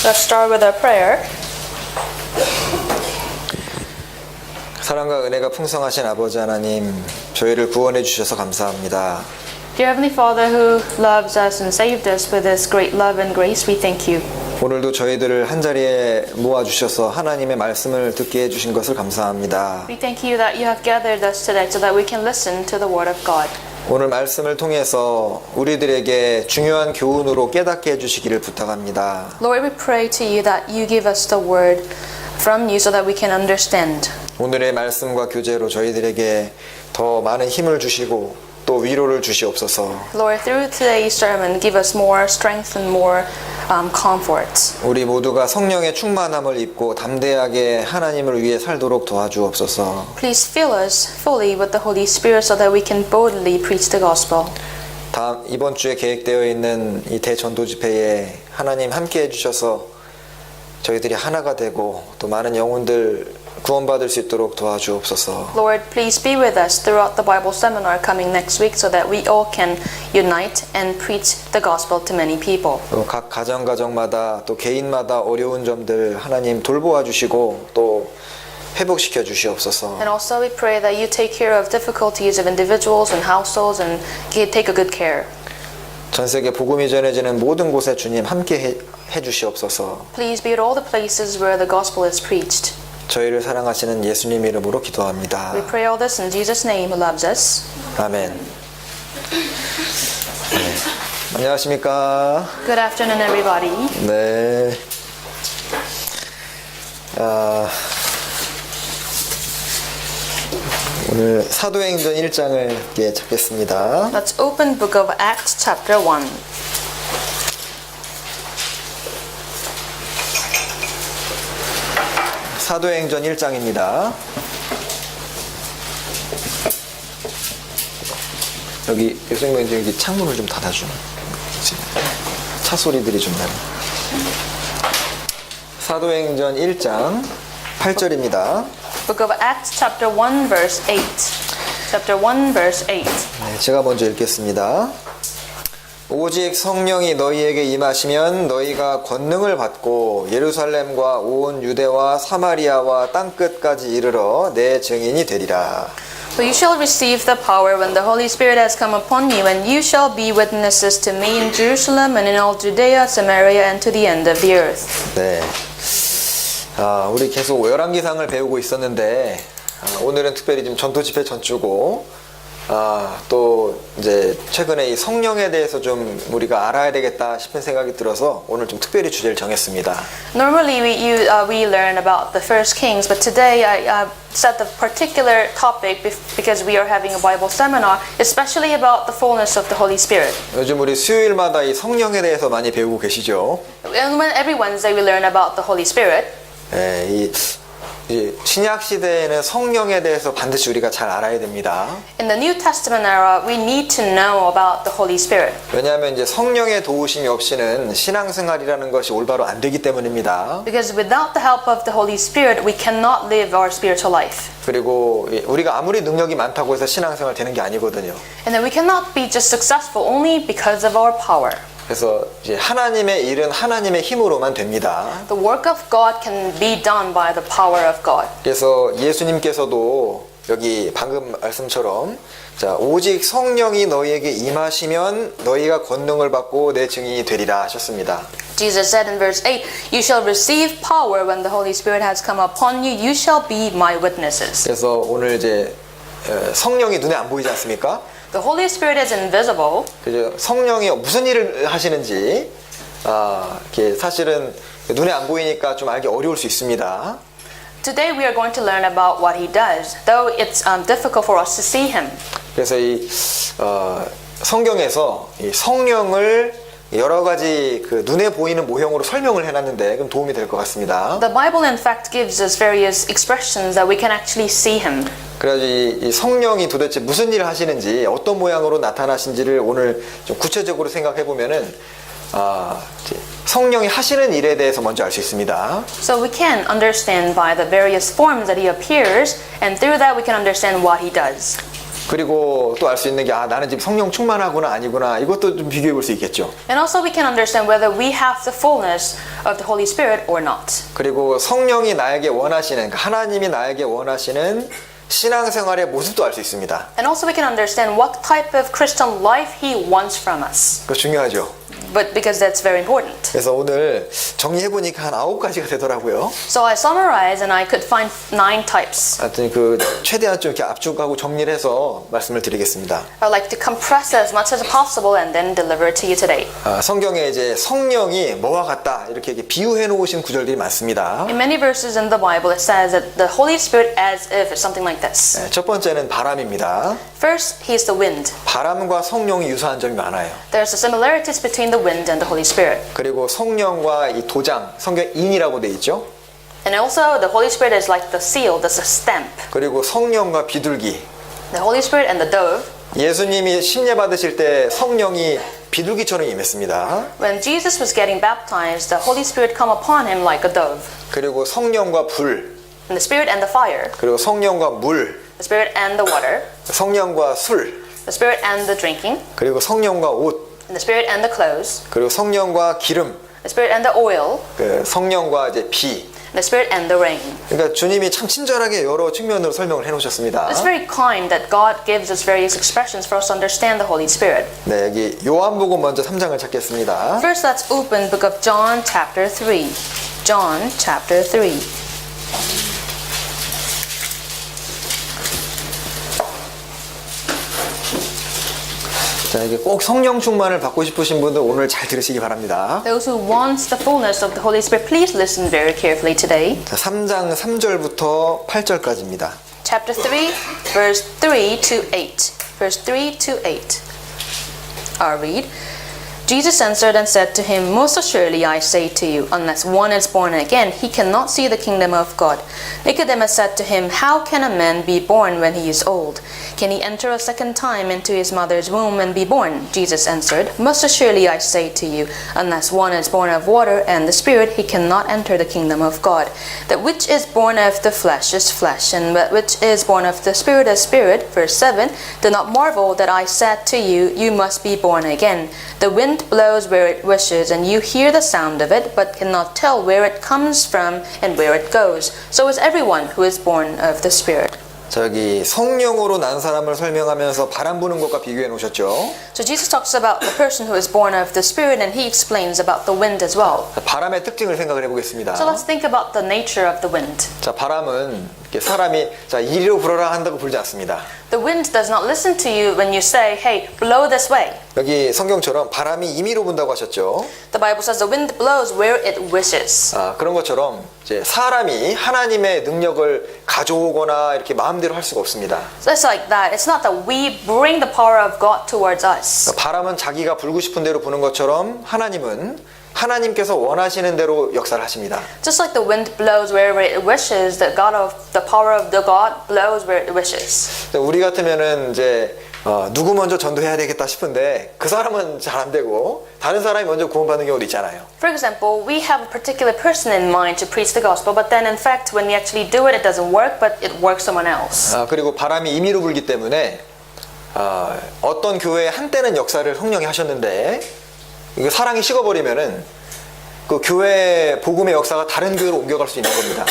Let's start with a prayer. 사랑과 은혜가 풍성하신 아버지 하나님, 저희를 구원해 주셔서 감사합니다. Dear Heavenly Father who loves us and saved us with His great love and grace, we thank you. 오늘도 저희들을 한자리에 모아주셔서 하나님의 말씀을 듣게 해주신 것을 감사합니다. We thank you that you have gathered us today so that we can listen to the Word of God. 오늘 말씀을 통해서 우리들에게 중요한 교훈으로 깨닫게 해주시기를 부탁합니다. Lord, we pray to you that you give us the Word from you so that we can understand. 오늘의 말씀과 교제로 저희들에게 더 많은 힘을 주시고 또 위로를 주시옵소서. Lord, through today's sermon, give us more strength and more comfort. 우리 모두가 성령의 충만함을 입고 담대하게 하나님을 위해 살도록 도와주옵소서. Please fill us fully with the Holy Spirit so that we can boldly preach the gospel. 이번 주에 계획되어 있는 이 대전도 집회에 하나님 함께 해주셔서 저희들이 하나가 되고 또 많은 영혼들 구원받을 수 있도록 도와주옵소서. Lord, please be with us throughout the Bible seminar coming next week so that we all can unite and preach the gospel to many people. 또 각 가정마다 또 개인마다 어려운 점들 하나님 돌보아 주시고 또 회복시켜 주시옵소서. And also we pray that you take care of difficulties of individuals and households and take a good care. 전 세계 복음이 전해지는 모든 곳에 주님 함께 해 주시옵소서. Please be at all the places where the gospel is preached. 저희를 사랑하시는 예수님 이름으로 기도합니다. We pray all this in Jesus' name who loves us. 아멘. 네. 안녕하십니까? Good afternoon, everybody. 네. 오늘 사도행전 1장을 찾겠습니다. Let's open Book of Acts chapter 1. 사도행전 1장입니다. 여기 교수님 여기 창문을 좀 닫아주면 차 소리들이 좀 나네. 사도행전 1장 8절입니다. Book of Acts chapter 1 verse 8. Chapter 1 verse 8. 네, 제가 먼저 읽겠습니다. 오직 성령이 너희에게 임하시면 너희가 권능을 받고 예루살렘과 온 유대와 사마리아와 땅끝까지 이르러 내 증인이 되리라. For you shall receive the power when the Holy Spirit has come upon you, and you shall be witnesses to me in Jerusalem and in all Judea, Samaria, and to the end of the earth. 네, 우리 계속 열왕기상을 배우고 있었는데 오늘은 특별히 좀 전도 집회 전주고 또 이제 최근에 이 성령에 대해서 좀 우리가 알아야 되겠다 싶은 생각이 들어서 오늘 좀 특별히 주제를 정했습니다. Normally we learn about the first kings, but today I set the particular topic because we are having a Bible seminar, especially about the fullness of the Holy Spirit. 요즘 우리 수요일마다 이 성령에 대해서 많이 배우고 계시죠? And every Wednesday we learn about the Holy Spirit. 네, 이 신약 시대에는 성령에 대해서 반드시 우리가 잘 알아야 됩니다. In the New Testament era, we need to know about the Holy Spirit. 왜냐하면 이제 성령의 도우심이 없이는 신앙생활이라는 것이 올바로 안 되기 때문입니다. Because without the help of the Holy Spirit, we cannot live our spiritual life. 그리고 우리가 아무리 능력이 많다고 해서 신앙생활 되는 게 아니거든요. And then we cannot be just successful only because of our power. 그래서 이제 하나님의 일은 하나님의 힘으로만 됩니다. The work of God can be done by the power of God. 그래서 예수님께서도 여기 방금 말씀처럼 자, 오직 성령이 너희에게 임하시면 너희가 권능을 받고 내 증인이 되리라 하셨습니다. Jesus said in verse 8, You shall receive power when the Holy Spirit has come upon you. You shall be my witnesses. 그래서 오늘 이제 성령이 눈에 안 보이지 않습니까? The Holy Spirit is invisible. 그죠? 성령이 무슨 일을 하시는지 이렇게 사실은 눈에 안 보이니까 좀 알기 어려울 수 있습니다. Today we are going to learn about what He does, though it's difficult for us to see Him. 그래서 이 성경에서 이 성령을 여러 가지 그 눈에 보이는 모형으로 설명을 해놨는데 그럼 도움이 될 것 같습니다. The Bible in fact gives us various expressions that we can actually see Him. 그래서 이 성령이 도대체 무슨 일을 하시는지 어떤 모양으로 나타나신지를 오늘 좀 구체적으로 생각해 보면은 성령이 하시는 일에 대해서 먼저 알 수 있습니다. So we can understand by the various forms that He appears, and through that we can understand what He does. 그리고 또 알 수 있는 게 나는 지금 성령 충만하구나 아니구나 이것도 좀 비교해 볼 수 있겠죠. And also we can understand whether we have the fullness of the Holy Spirit or not. 그리고 성령이 나에게 원하시는 그러니까 하나님이 나에게 원하시는 신앙생활의 모습도 알 수 있습니다. And also we can understand what type of Christian life He wants from us. 그거 중요하죠. But because that's very important. 그래서 오늘 정리해보니까 한 9가지가 되더라고요. So I summarized and I could find 9 types. 하여튼 그 최대한 좀 이렇게 압축하고 정리를 해서 말씀을 드리겠습니다. I'd like to compress as much as possible and then deliver it to you today. 성경에 이제 성령이 뭐와 같다 이렇게 비유해 놓으신 구절들이 많습니다. In many verses in the Bible it says that the Holy Spirit as if it's something like this. 첫 번째는 바람입니다. First, He is the wind. 바람과 성령이 유사한 점이 많아요. There's a similarities between the wind and the Holy Spirit. 그리고 성령과 이 도장, 성경 인이라고 돼 있죠. And also the Holy Spirit is like the seal, that's a stamp. 그리고 성령과 비둘기. The Holy Spirit and the dove. 예수님이 심례 받으실 때 성령이 비둘기처럼 임했습니다. When Jesus was getting baptized, the Holy Spirit come upon him like a dove. 그리고 성령과 불, And the Spirit and the fire. 그리고 성령과 물, The Spirit and the water. 성령과 술, The Spirit and the drinking. 그리고 성령과 옷, And the Spirit and the clothes. 그리고 성령과 기름, The Spirit and the oil. 그 성령과 이제 비. The Spirit and the rain. 그러니까 주님이 참 친절하게 여러 측면으로 설명을 해놓으셨습니다. It's very kind that God gives us various expressions for us to understand the Holy Spirit. 네, 여기 요한복음 먼저 3장을 찾겠습니다. First, let's open book of John chapter 3. John chapter 3. 자, 이게 꼭 성령 충만을 받고 싶으신 분들 오늘 잘 들으시기 바랍니다. Those who want the fullness of the Holy Spirit, please listen very carefully today. 자, 3장 3절부터 8절까지입니다. Chapter 3, verse 3 to 8. Verse 3 to 8. I'll read. Jesus answered and said to him, Most assuredly I say to you, unless one is born again, he cannot see the kingdom of God. Nicodemus said to him, How can a man be born when he is old? Can he enter a second time into his mother's womb and be born? Jesus answered, Most assuredly I say to you, unless one is born of water and the Spirit, he cannot enter the kingdom of God. That which is born of the flesh is flesh, and that which is born of the Spirit is spirit. Verse 7, Do not marvel that I said to you, You must be born again. The wind blows where it wishes, and you hear the sound of it, but cannot tell where it comes from and where it goes. So is everyone who is born of the Spirit. 자, 여기 성령으로 난 사람을 설명하면서 바람 부는 것과 비교해 놓으셨죠. So Jesus talks about the person who is born of the Spirit, and he explains about the wind as well. 자, 바람의 특징을 생각을 해보겠습니다. So let's think about the nature of the wind. 자, 바람은 이렇게 사람이 자 이리로 불어라 한다고 불지 않습니다. The wind does not listen to you when you say, Hey, blow this way. 여기 성경처럼 바람이 임의로 분다고 하셨죠. The Bible says the wind blows where it wishes. 그런 것처럼 이제 사람이 하나님의 능력을 가져오거나 이렇게 마음대로 할 수가 없습니다. So it's like that. It's not that we bring the power of God towards us. 바람은 자기가 불고 싶은 대로 부는 것처럼 하나님께서 원하시는 대로 역사를 하십니다. Just like the wind blows wherever it wishes, the power of the God blows where it wishes. 우리 같으면은 이제 누구 먼저 전도해야 되겠다 싶은데 그 사람은 잘 안 되고 다른 사람이 먼저 구원받는 경우도 있잖아요. For example, we have a particular person in mind to preach the gospel, but then in fact when we actually do it, it doesn't work, but it works someone else. 그리고 바람이 임의로 불기 때문에 어떤 교회에 한때는 역사를 성령이 하셨는데 이거 사랑이 식어버리면은 그 교회 복음의 역사가 다른 교회로 옮겨갈 수 있는 겁니다.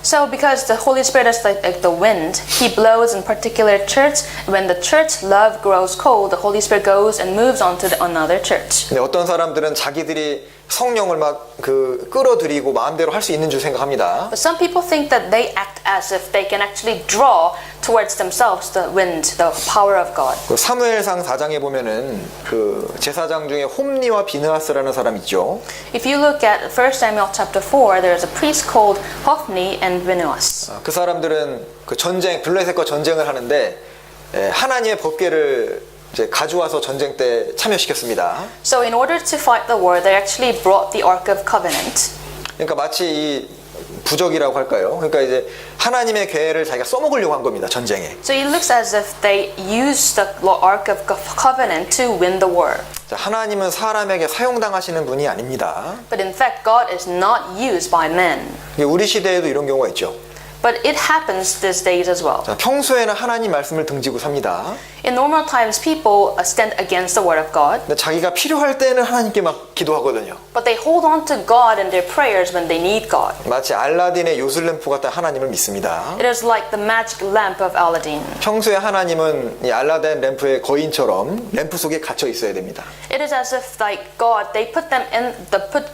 So because the Holy Spirit is like the wind, He blows in particular church. When the church love grows cold, the Holy Spirit goes and moves on to another church. 근데 어떤 사람들은 자기들이 성령을 막 끌어들이고 마음대로 할 수 있는 줄 생각합니다. But some people think that they act as if they can actually draw towards themselves the wind, the power of God. 그 사무엘상 4장에 보면은 그 제사장 중에 홈니와 비느하스라는 사람 있죠. If you look at 1 Samuel chapter 4, there is a priest called Hophni and Phinehas. 그 사람들은 그 블레셋과 전쟁을 하는데 하나님의 법궤를 이제 가져와서 전쟁 때 참여시켰습니다. So in order to fight the war, they actually brought the Ark of Covenant. 그러니까 마치 이 부적이라고 할까요? 그러니까 이제 하나님의 궤를 자기가 써먹으려고 한 겁니다. 전쟁에. So it looks as if they used the Ark of Covenant to win the war. 자, 하나님은 사람에게 사용당하시는 분이 아닙니다. But in fact, God is not used by men. 우리 시대에도 이런 경우가 있죠. But it happens these days as well. 자, 평소에는 하나님 말씀을 등지고 삽니다. In normal times, people stand against the word of God, 근데 자기가 필요할 때는 하나님께 막 기도하거든요. but they hold on to God in their prayers when they need God. 마치 알라딘의 요술램프 같은 하나님을 믿습니다. It is like the magic lamp of Aladdin. 평소에 하나님은 이 알라딘 램프의 거인처럼 램프 속에 갇혀 있어야 됩니다. It is as if like God, they put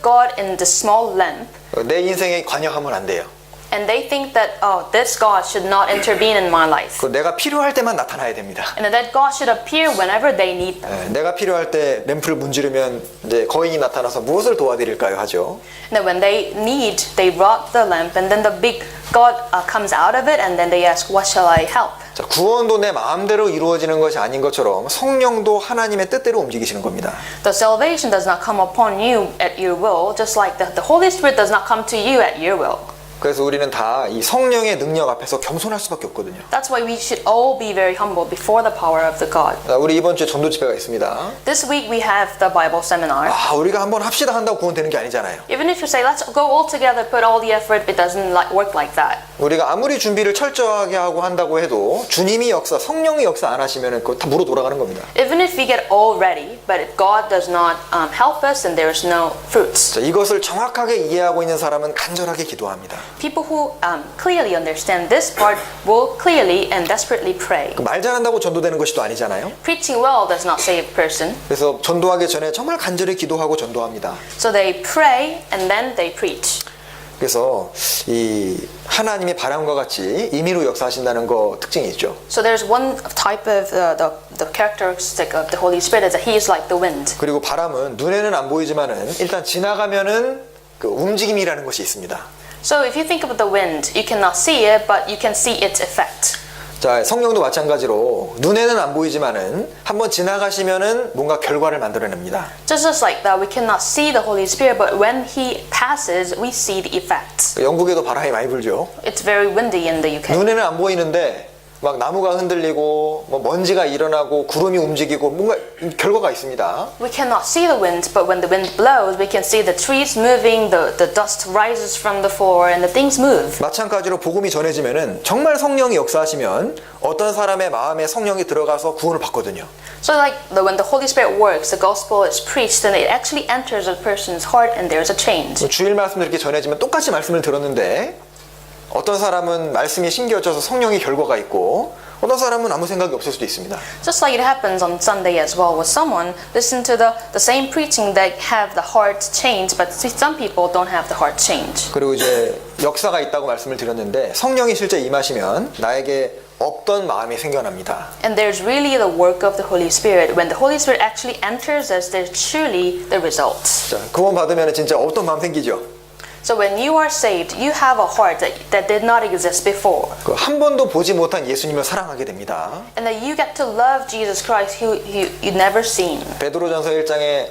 God in the small lamp, 내 인생에 관여하면 안 돼요. and they think that this God should not intervene in my life, 내가 필요할 때만 나타나야 됩니다. and that God should appear whenever they need them. 내가 필요할 때 램프를 문지르면 이제 거인이 나타나서 무엇을 도와드릴까요 하죠. And then when they need, they rock the lamp, and then the big God comes out of it, and then they ask, "What shall I help?" 자, 구원도 내 마음대로 이루어지는 것이 아닌 것처럼 성령도 하나님의 뜻대로 움직이시는 겁니다. The salvation does not come upon you at your will, just like the Holy Spirit does not come to you at your will. 그래서 우리는 다 이 성령의 능력 앞에서 겸손할 수밖에 없거든요. That's why we should all be very humble before the power of the God. 자, 우리 이번 주에 전도 집회가 있습니다. This week we have the Bible seminar. 우리가 한번 합시다 한다고 구원되는 게 아니잖아요. Even if you say, let's go all together, put all the effort, it doesn't work like that. 우리가 아무리 준비를 철저하게 하고 한다고 해도 주님이 역사, 성령이 역사 안 하시면 그거 다 물어 돌아가는 겁니다. Even if we get all ready, but if God does not help us, then there is no fruits. 자, 이것을 정확하게 이해하고 있는 사람은 간절하게 기도합니다. People who clearly understand this part will clearly and desperately pray. 말 잘한다고 전도되는 것이 또 아니잖아요. Preaching well does not save a person. 그래서 전도하기 전에 정말 간절히 기도하고 전도합니다. So they pray and then they preach. 그래서 이 하나님의 바람과 같이 임의로 역사하신다는 거 특징이 있죠. So there's one type of the characteristic of the Holy Spirit is that He is like the wind. 그리고 바람은 눈에는 안 보이지만은 일단 지나가면은 그 움직임이라는 것이 있습니다. So if you think about the wind, you cannot see it, but you can see its effect. 자, 성령도 마찬가지로 눈에는 안 보이지만은 한번 지나가시면은 뭔가 결과를 만들어냅니다. Just like that, we cannot see the Holy Spirit, but when He passes, we see the effects. 영국에도 바람이 많이 불죠. It's very windy in the UK. 눈에는 안 보이는데 막 나무가 흔들리고 뭐 먼지가 일어나고 구름이 움직이고 뭔가 결과가 있습니다. We cannot see the wind, but when the wind blows, we can see the trees moving, the dust rises from the floor, and the things move. 마찬가지로 복음이 전해지면은 정말 성령이 역사하시면 어떤 사람의 마음에 성령이 들어가서 구원을 받거든요. So like when the Holy Spirit works, the gospel is preached, and it actually enters a person's heart, and there's a change. 주일 말씀을 이렇게 전해지면 똑같이 말씀을 들었는데 어떤 사람은 말씀이 신겨져서 성령의 결과가 있고 어떤 사람은 아무 생각이 없을 수도 있습니다. Just like it happens on Sunday as well, with someone listen to the same preaching that have the heart change, but some people don't have the heart change. 그리고 이제 역사가 있다고 말씀을 드렸는데 성령이 실제 임하시면 나에게 없던 마음이 생겨납니다. And there's really the work of the Holy Spirit. When the Holy Spirit actually enters us, there's truly the results. 자, 구원 받으면 진짜 없던 마음 생기죠. So when you are saved, you have a heart that did not exist before. 그 한 번도 보지 못한 예수님을 사랑하게 됩니다. And that you get to love Jesus Christ who you've never seen. 베드로전서 1장에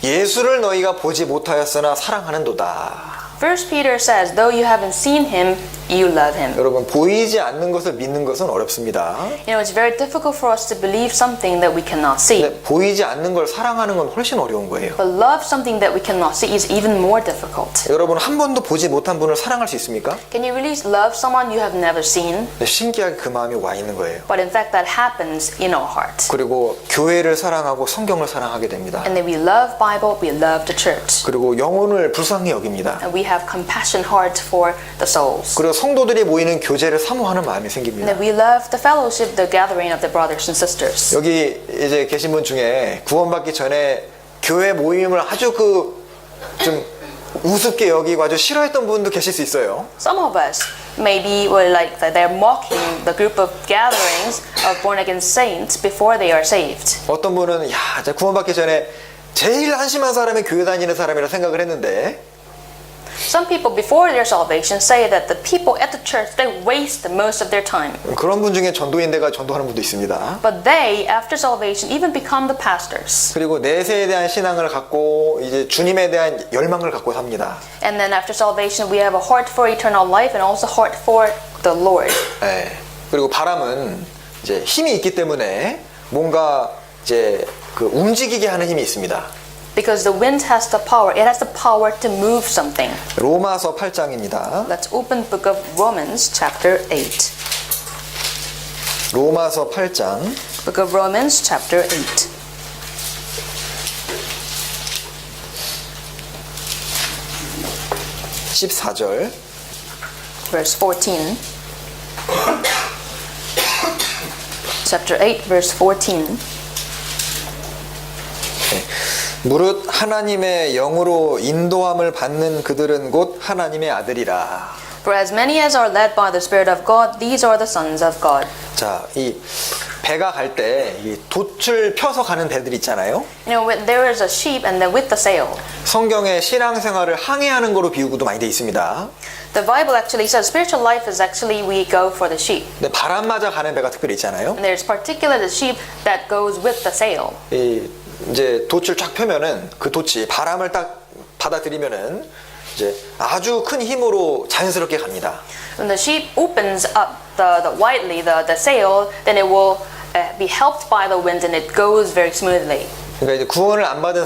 예수를 너희가 보지 못하였으나 사랑하는도다. First Peter says, though you haven't seen him, you love him. 여러분 보이지 않는 것을 믿는 것은 어렵습니다. You know, it's very difficult for us to believe something that we cannot see. 근데 보이지 않는 걸 사랑하는 건 훨씬 어려운 거예요. But love something that we cannot see is even more difficult. 여러분 한 번도 보지 못한 분을 사랑할 수 있습니까? Can you really love someone you have never seen? 근데 신기하게 그 마음이 와 있는 거예요. But in fact, that happens in our heart. 그리고 교회를 사랑하고 성경을 사랑하게 됩니다. And then we love Bible, we love the church. 그리고 영혼을 불쌍히 여깁니다. And we have compassion heart for the souls. 그리고 성도들이 모이는 교제를 사모하는 마음이 And 생깁니다. then we love the fellowship, the gathering of the brothers and sisters. 여기 이제 계신 분 중에 구원받기 전에 교회 모임을 아주 좀 우습게 여기고 아주 싫어했던 분도 계실 수 있어요. Some of us maybe were like that they're mocking the group of gatherings of born again saints before they are saved. 어떤 분은 자 구원받기 전에 제일 한심한 사람이 교회 다니는 사람이라 생각을 했는데 Some people before their salvation say that the people at the church they waste most of their time. 그런 분 중에 전도인대가 전도하는 분도 있습니다. But they after salvation even become the pastors. 그리고 내세에 대한 신앙을 갖고 이제 주님에 대한 열망을 갖고 삽니다. And then after salvation we have a heart for eternal life and also heart for the Lord. 네. 그리고 바람은 이제 힘이 있기 때문에 뭔가 이제 움직이게 하는 힘이 있습니다. Because the wind has the power. It has the power to move something. 로마서 8장입니다. Let's open the book of Romans chapter 8. 로마서 8장 Book of Romans chapter 8. (14절) Verse 14. Chapter 8 verse 14. 무릇 하나님의 영으로 인도함을 받는 그들은 곧 하나님의 아들이라. For as many as are led by the Spirit of God, these are the sons of God. 자, 이 배가 갈 때 이 돛을 펴서 가는 배들 있잖아요. You know, when there is a sheep and then with the sail. 성경에 신앙생활을 항해하는 거로 비유구도 많이 돼 있습니다. The Bible actually says spiritual life is actually we go for the sheep. 근데 바람 맞아 가는 배가 특별히 있잖아요. And there's particularly the sheep that goes with the sail. 이 이제 돛을 쫙 펴면은 그 돛이 바람을 딱 받아들이면은 이제 아주 큰 힘으로 자연스럽게 갑니다. When the sheep opens up widely the sail, then it will be helped by the wind and it goes very smoothly. 그러니까 이제 구원 안 받은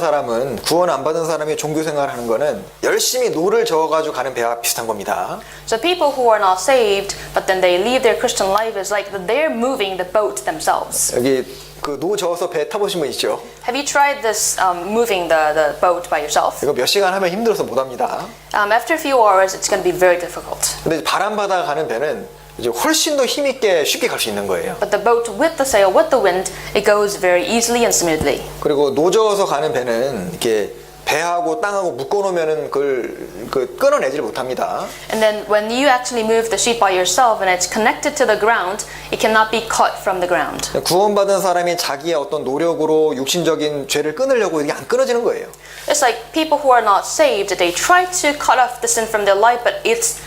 사람이 종교 생활하는 거는 열심히 노를 저어가지고 가는 배와 비슷한 겁니다. So people who are not saved, but then they leave their Christian life is like they're moving the boat themselves. 여기 그 노 저어서 배 타보신 분 있죠? Have you tried this moving the boat by yourself? 이거 몇 시간 하면 힘들어서 못 합니다. After a few hours, it's going to be very difficult. 근데 바람 받아 가는 배는 이제 훨씬 더 힘있게 쉽게 갈 수 있는 거예요. But the boat with the sail, with the wind, it goes very easily and smoothly. 그리고 노 저어서 가는 배는 이렇게 배하고 땅하고 묶어놓으면은 그걸 끊어내질 못합니다. And then when you actually move the sheep by yourself and it's connected to the ground, it cannot be cut from the ground. 구원받은 사람이 자기의 어떤 노력으로 육신적인 죄를 끊으려고 이게 안 끊어지는 거예요. It's like people who are not saved, they try to cut off the sin from their life, but it's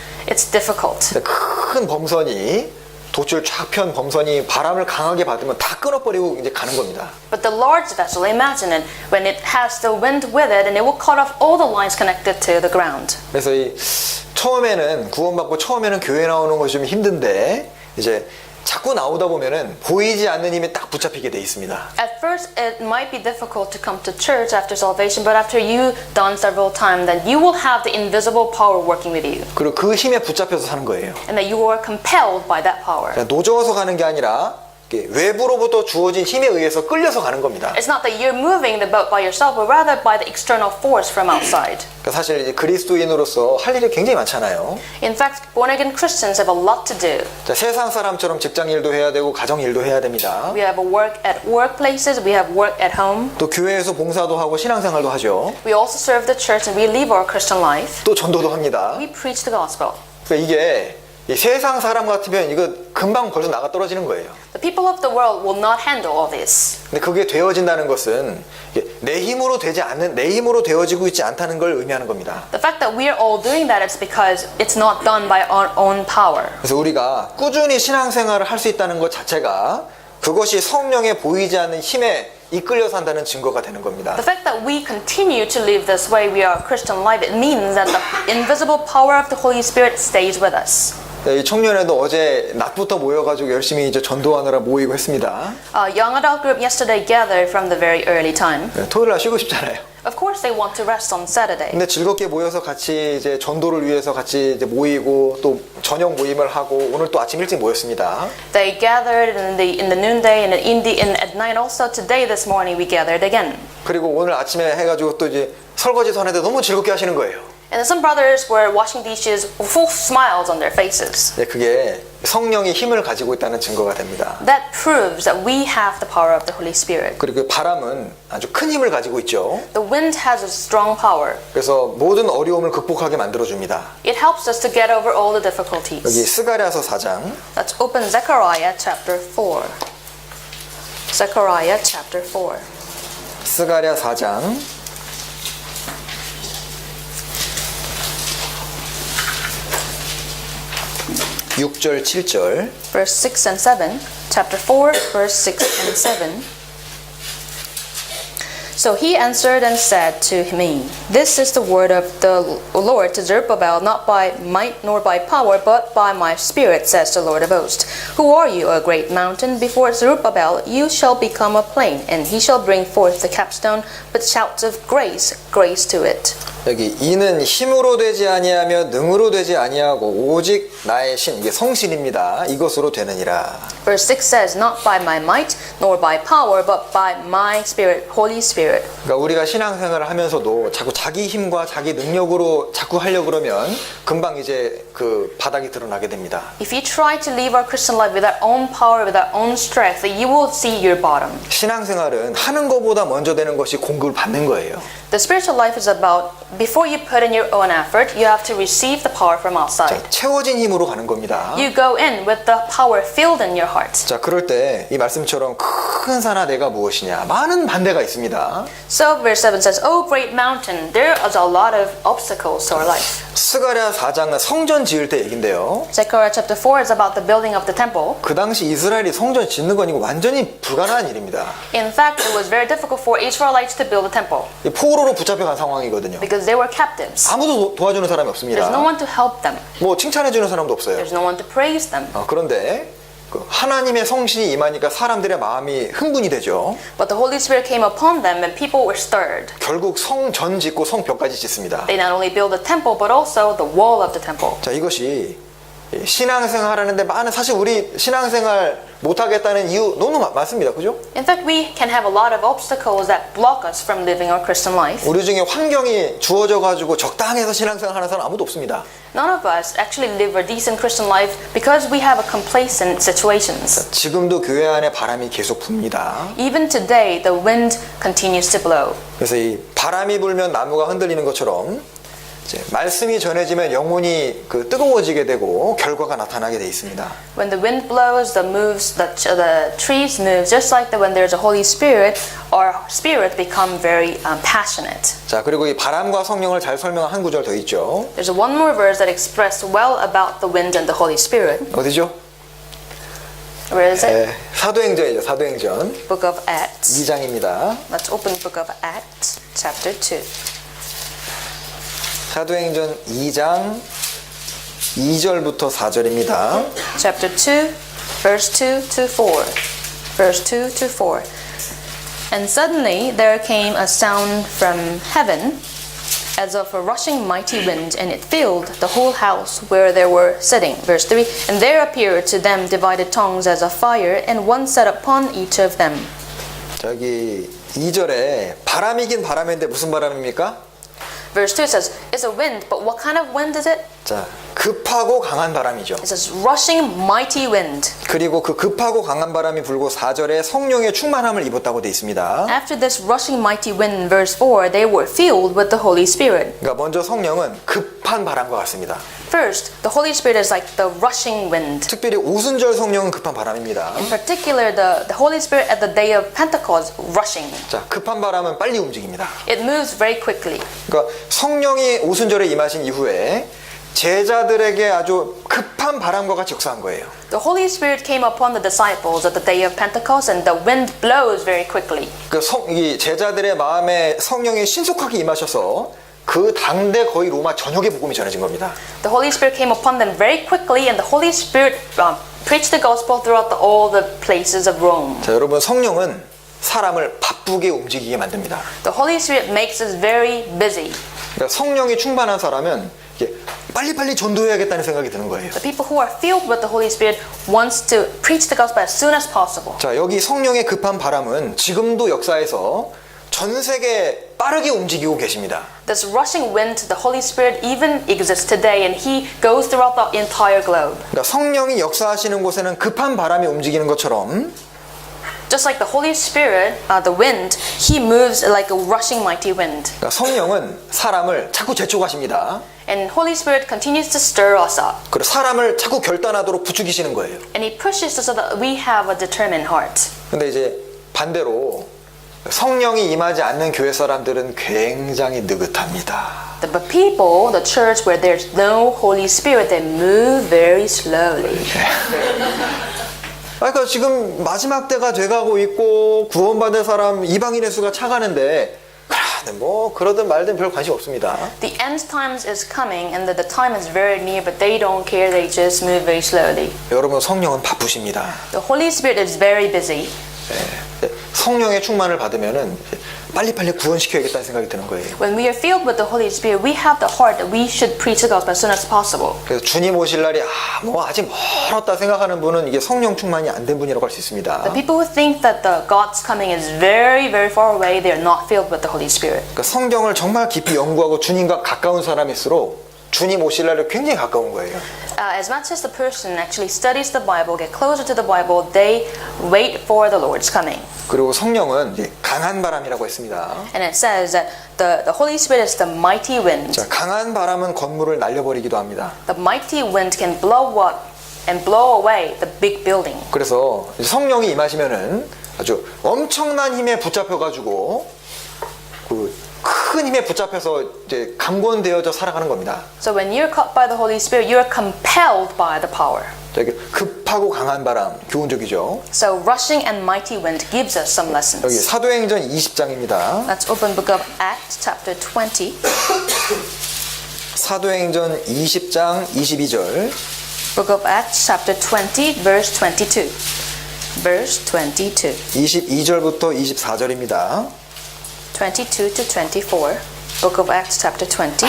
difficult. 큰 범선이 돛을 쫙 편 범선이 바람을 강하게 받으면 다 끊어버리고 이제 가는 겁니다. But the large vessel, imagine it, when it has the wind with it, and it will cut off all the lines connected to the ground. 그래서 처음에는 구원받고 처음에는 교회 나오는 것이 좀 힘든데 이제 자꾸 나오다 보면은 보이지 않는 힘에 딱 붙잡히게 돼 있습니다. At first, it might be difficult to come to church after salvation, but after you done several times, then you will have the invisible power working with you, 그리고 그 힘에 붙잡혀서 사는 거예요. and that you are compelled by that power. 노저어서 가는 게 아니라 외부로부터 주어진 힘에 의해서 끌려서 가는 겁니다. It's not that you're moving the boat by yourself, but rather by the external force from outside. 그러니까 사실 이제 그리스도인으로서 할 일이 굉장히 많잖아요. In fact, born-again Christians have a lot to do. 자, 세상 사람처럼 직장 일도 해야 되고 가정 일도 해야 됩니다. We have a work at workplaces, we have work at home. 또 교회에서 봉사도 하고 신앙생활도 하죠. We also serve the church and we live our Christian life. 또 전도도 합니다. We preach the gospel. 그러니까 이게 이 세상 사람 같으면 이거 금방 벌써 나가 떨어지는 거예요. The people of the world will not handle all this. 근데 그게 되어진다는 것은 내 힘으로 되어지고 있지 않다는 걸 의미하는 겁니다. The fact that we are all doing that is because it's not done by our own power. 그래서 우리가 꾸준히 신앙생활을 할 수 있다는 것 자체가 그것이 성령의 보이지 않는 힘에 이끌려 산다는 증거가 되는 겁니다. The fact that we continue to live this way, we are Christian life, it means that the invisible power of the Holy Spirit stays with us. 이 청년회도 어제 낮부터 모여가지고 열심히 이제 전도하느라 모이고 했습니다. Young adult group yesterday gathered from the very early time. 토요일 날 쉬고 싶잖아요. Of course, they want to rest on Saturday. 근데 즐겁게 모여서 같이 이제 전도를 위해서 같이 이제 모이고 또 저녁 모임을 하고 오늘 또 아침 일찍 모였습니다. They gathered in the noonday and at night. Also today, this morning, we gathered again. 그리고 오늘 아침에 해가지고 또 이제 설거지도 하는데 너무 즐겁게 하시는 거예요. And some brothers were washing dishes with full smiles on their faces. 네, 그게 성령의 힘을 가지고 있다는 증거가 됩니다. That proves that we have the power of the Holy Spirit. 그리고 그 바람은 아주 큰 힘을 가지고 있죠. The wind has a strong power. 그래서 모든 어려움을 극복하게 만들어줍니다. It helps us to get over all the difficulties. 여기 스가랴서 4장 Let's open Zechariah chapter 4. Zechariah chapter 4. 스가랴 4장 6절 7절 Verse 6 and 7. Chapter 4, verse 6 and 7. So he answered and said to me, This is the word of the Lord to Zerubbabel, not by might nor by power, but by my spirit, says the Lord of hosts. Who are you, a great mountain? Before Zerubbabel you shall become a plain, and he shall bring forth the capstone with shouts of grace, grace to it. 여기 이는 힘으로 되지 아니하며 능으로 되지 아니하고 오직 나의 신, 이게 성신입니다. 이것으로 되느니라. Verse 6 says, Not by my might nor by power, but by my spirit, Holy Spirit. 그러니까 우리가 신앙생활을 하면서도 자꾸 자기 힘과 자기 능력으로 자꾸 하려고 그러면 금방 이제 그 바닥이 드러나게 됩니다. If you try to live our Christian life with our own power, with our own strength, you will see your bottom. 신앙생활은 하는 것보다 먼저 되는 것이 공급을 받는 거예요. The spiritual life is about, before you put in your own effort, you have to receive the power from outside. 자, 채워진 힘으로 가는 겁니다. You go in with the power filled in your heart. 자, 그럴 때 이 말씀처럼 큰 산아 내가 무엇이냐, 많은 반대가 있습니다. So verse 7 says, Oh great mountain, there is a lot of obstacles to our life. 스가랴 4장은 성전 지을 때 얘긴데요. Zechariah chapter 4 is about the building of the temple. 그 당시 이스라엘이 성전 짓는 건 이거 완전히 불가능한 일입니다. In fact, it was very difficult for Israelites to build a temple 포로로 붙잡혀간 상황이거든요. because they were captives. 아무도 도와주는 사람이 없습니다. There's no one to help them. 뭐 칭찬해주는 사람도 없어요. There's no one to praise them. 그런데 그 하나님의 성신이 임하니까 사람들의 마음이 흥분이 되죠. But the Holy Spirit came upon them and people were stirred. 결국 성전 짓고 성벽까지 짓습니다. They not only build the temple but also the wall of the temple. 자, 이것이 신앙생활 하는데 많은, 사실 우리 신앙생활 못하겠다는 이유 너무 많습니다. 그죠? In fact, we can have a lot of obstacles that block us from living our Christian life. 우리 중에 환경이 주어져 가지고 적당해서 신앙생활 하는 사람 아무도 없습니다. None of us actually live a decent Christian life because we have a complacent situations. 지금도 교회 안에 바람이 계속 붑니다. Even today, the wind continues to blow. 그래서 이 바람이 불면 나무가 흔들리는 것처럼 이제 말씀이 전해지면 영혼이 그 뜨거워지게 되고 결과가 나타나게 돼 있습니다. When the wind blows, the trees move. Just like when there's a Holy Spirit, our spirit become very passionate. 자, 그리고 이 바람과 성령을 잘 설명한 한 구절 더 있죠. There's one more verse that expresses well about the wind and the Holy Spirit. 어디죠? Where is it? 사도행전이죠. 사도행전 Book of Acts. 2장입니다. Let's open Book of Acts, chapter 2. 사도행전 2장 2절부터 4절입니다. Chapter 2, verse 2 to 4. Verse 2 to 4. And suddenly there came a sound from heaven as of a rushing mighty wind, and it filled the whole house where they were sitting. Verse 3. And there appeared to them divided tongues as of fire, and one sat upon each of them. 저기 2절에 바람이긴 바람인데 무슨 바람입니까? Verse 2 says, It's a wind, but what kind of wind is it? 자, 급하고 강한 바람이죠. It says rushing mighty wind. 그리고 그 급하고 강한 바람이 불고 4절에 성령의 충만함을 입었다고 돼 있습니다. After this rushing mighty wind in verse 4, they were filled with the Holy Spirit. 그러니까 먼저 성령은 급한 바람과 같습니다. First, the Holy Spirit is like the rushing wind. 특별히 오순절 성령은 급한 바람입니다. In particular, the Holy Spirit at the day of Pentecost, rushing. 자, 급한 바람은 빨리 움직입니다. It moves very quickly. 그러니까 성령이 오순절에 임하신 이후에 제자들에게 아주 급한 바람과 같이 역사한 거예요. The Holy Spirit came upon the disciples at the day of Pentecost, and the wind blows very quickly. 이 제자들의 마음에 성령이 신속하게 임하셔서 그 당대 거의 로마 전역에 복음이 전해진 겁니다. The Holy Spirit came upon them very quickly, and the Holy Spirit preached the gospel throughout all the places of Rome. 자, 여러분, 성령은 사람을 바쁘게 움직이게 만듭니다. The Holy Spirit makes us very busy. 그러니까 성령이 충만한 사람은 이게 빨리빨리 전도해야겠다는 생각이 드는 거예요. The people who are filled with the Holy Spirit wants to preach the gospel as soon as possible. 자, 여기 성령의 급한 바람은 지금도 역사에서 전 세계에 빠르게 움직이고 계십니다. This rushing wind, the Holy Spirit even exists today, and He goes throughout the entire globe. 그러니까 성령이 역사하시는 곳에는 급한 바람이 움직이는 것처럼 Just like the Holy Spirit, the wind, He moves like a rushing mighty wind. 그러니까 성령은 사람을 자꾸 재촉하십니다. And Holy Spirit continues to stir us up. 그리고 사람을 자꾸 결단하도록 부추기시는 거예요. And He pushes us so that we have a determined heart. 근데 이제 반대로 성령이 임하지 않는 교회 사람들은 굉장히 느긋합니다. The people, the church where there's no Holy Spirit, they move very slowly. 그러니까 지금 마지막 때가 돼가고 있고 구원받을 사람 이방인의 수가 차가는데 뭐 그러든 말든 별 관심 없습니다. The end times is coming and the time is very near, but they don't care. They just move very slowly. 여러분 성령은 바쁘십니다. The Holy Spirit is very busy. 성령의 충만을 받으면은 빨리빨리 구원시켜야겠다는 생각이 드는 거예요. When we are filled with the Holy Spirit, we have the heart that we should preach the gospel as soon as possible. 그래서 주님 오실 날이 뭐 아직 멀었다 생각하는 분은 이게 성령 충만이 안 된 분이라고 할 수 있습니다. The people who think that the God's coming is very, very far away, they are not filled with the Holy Spirit. 그러니까 성경을 정말 깊이 연구하고 주님과 가까운 사람일수록 주님 오실 날이 굉장히 가까운 거예요. As much as the person actually studies the Bible, get closer to the Bible, they wait for the Lord's coming. 그리고 성령은 이제 강한 바람이라고 했습니다. And it says that the Holy Spirit is the mighty wind. 자, 강한 바람은 건물을 날려버리기도 합니다. The mighty wind can blow up and blow away the big building. 그래서 성령이 임하시면은 아주 엄청난 힘에 붙잡혀가지고 그 큰 힘에 붙잡혀서 이제 강권되어져 살아가는 겁니다. So when you're caught by the Holy Spirit, you're compelled by the power. 저기 급하고 강한 바람, 교훈적이죠. So rushing and mighty wind gives us some 여기 lessons. 사도행전 20장입니다. Let's open book of Acts chapter 20. 사도행전 20장 22절. Book of Acts chapter 20 verse 22. Verse 22. 22절부터 24절입니다. 22 to 24. Book of Acts chapter 20.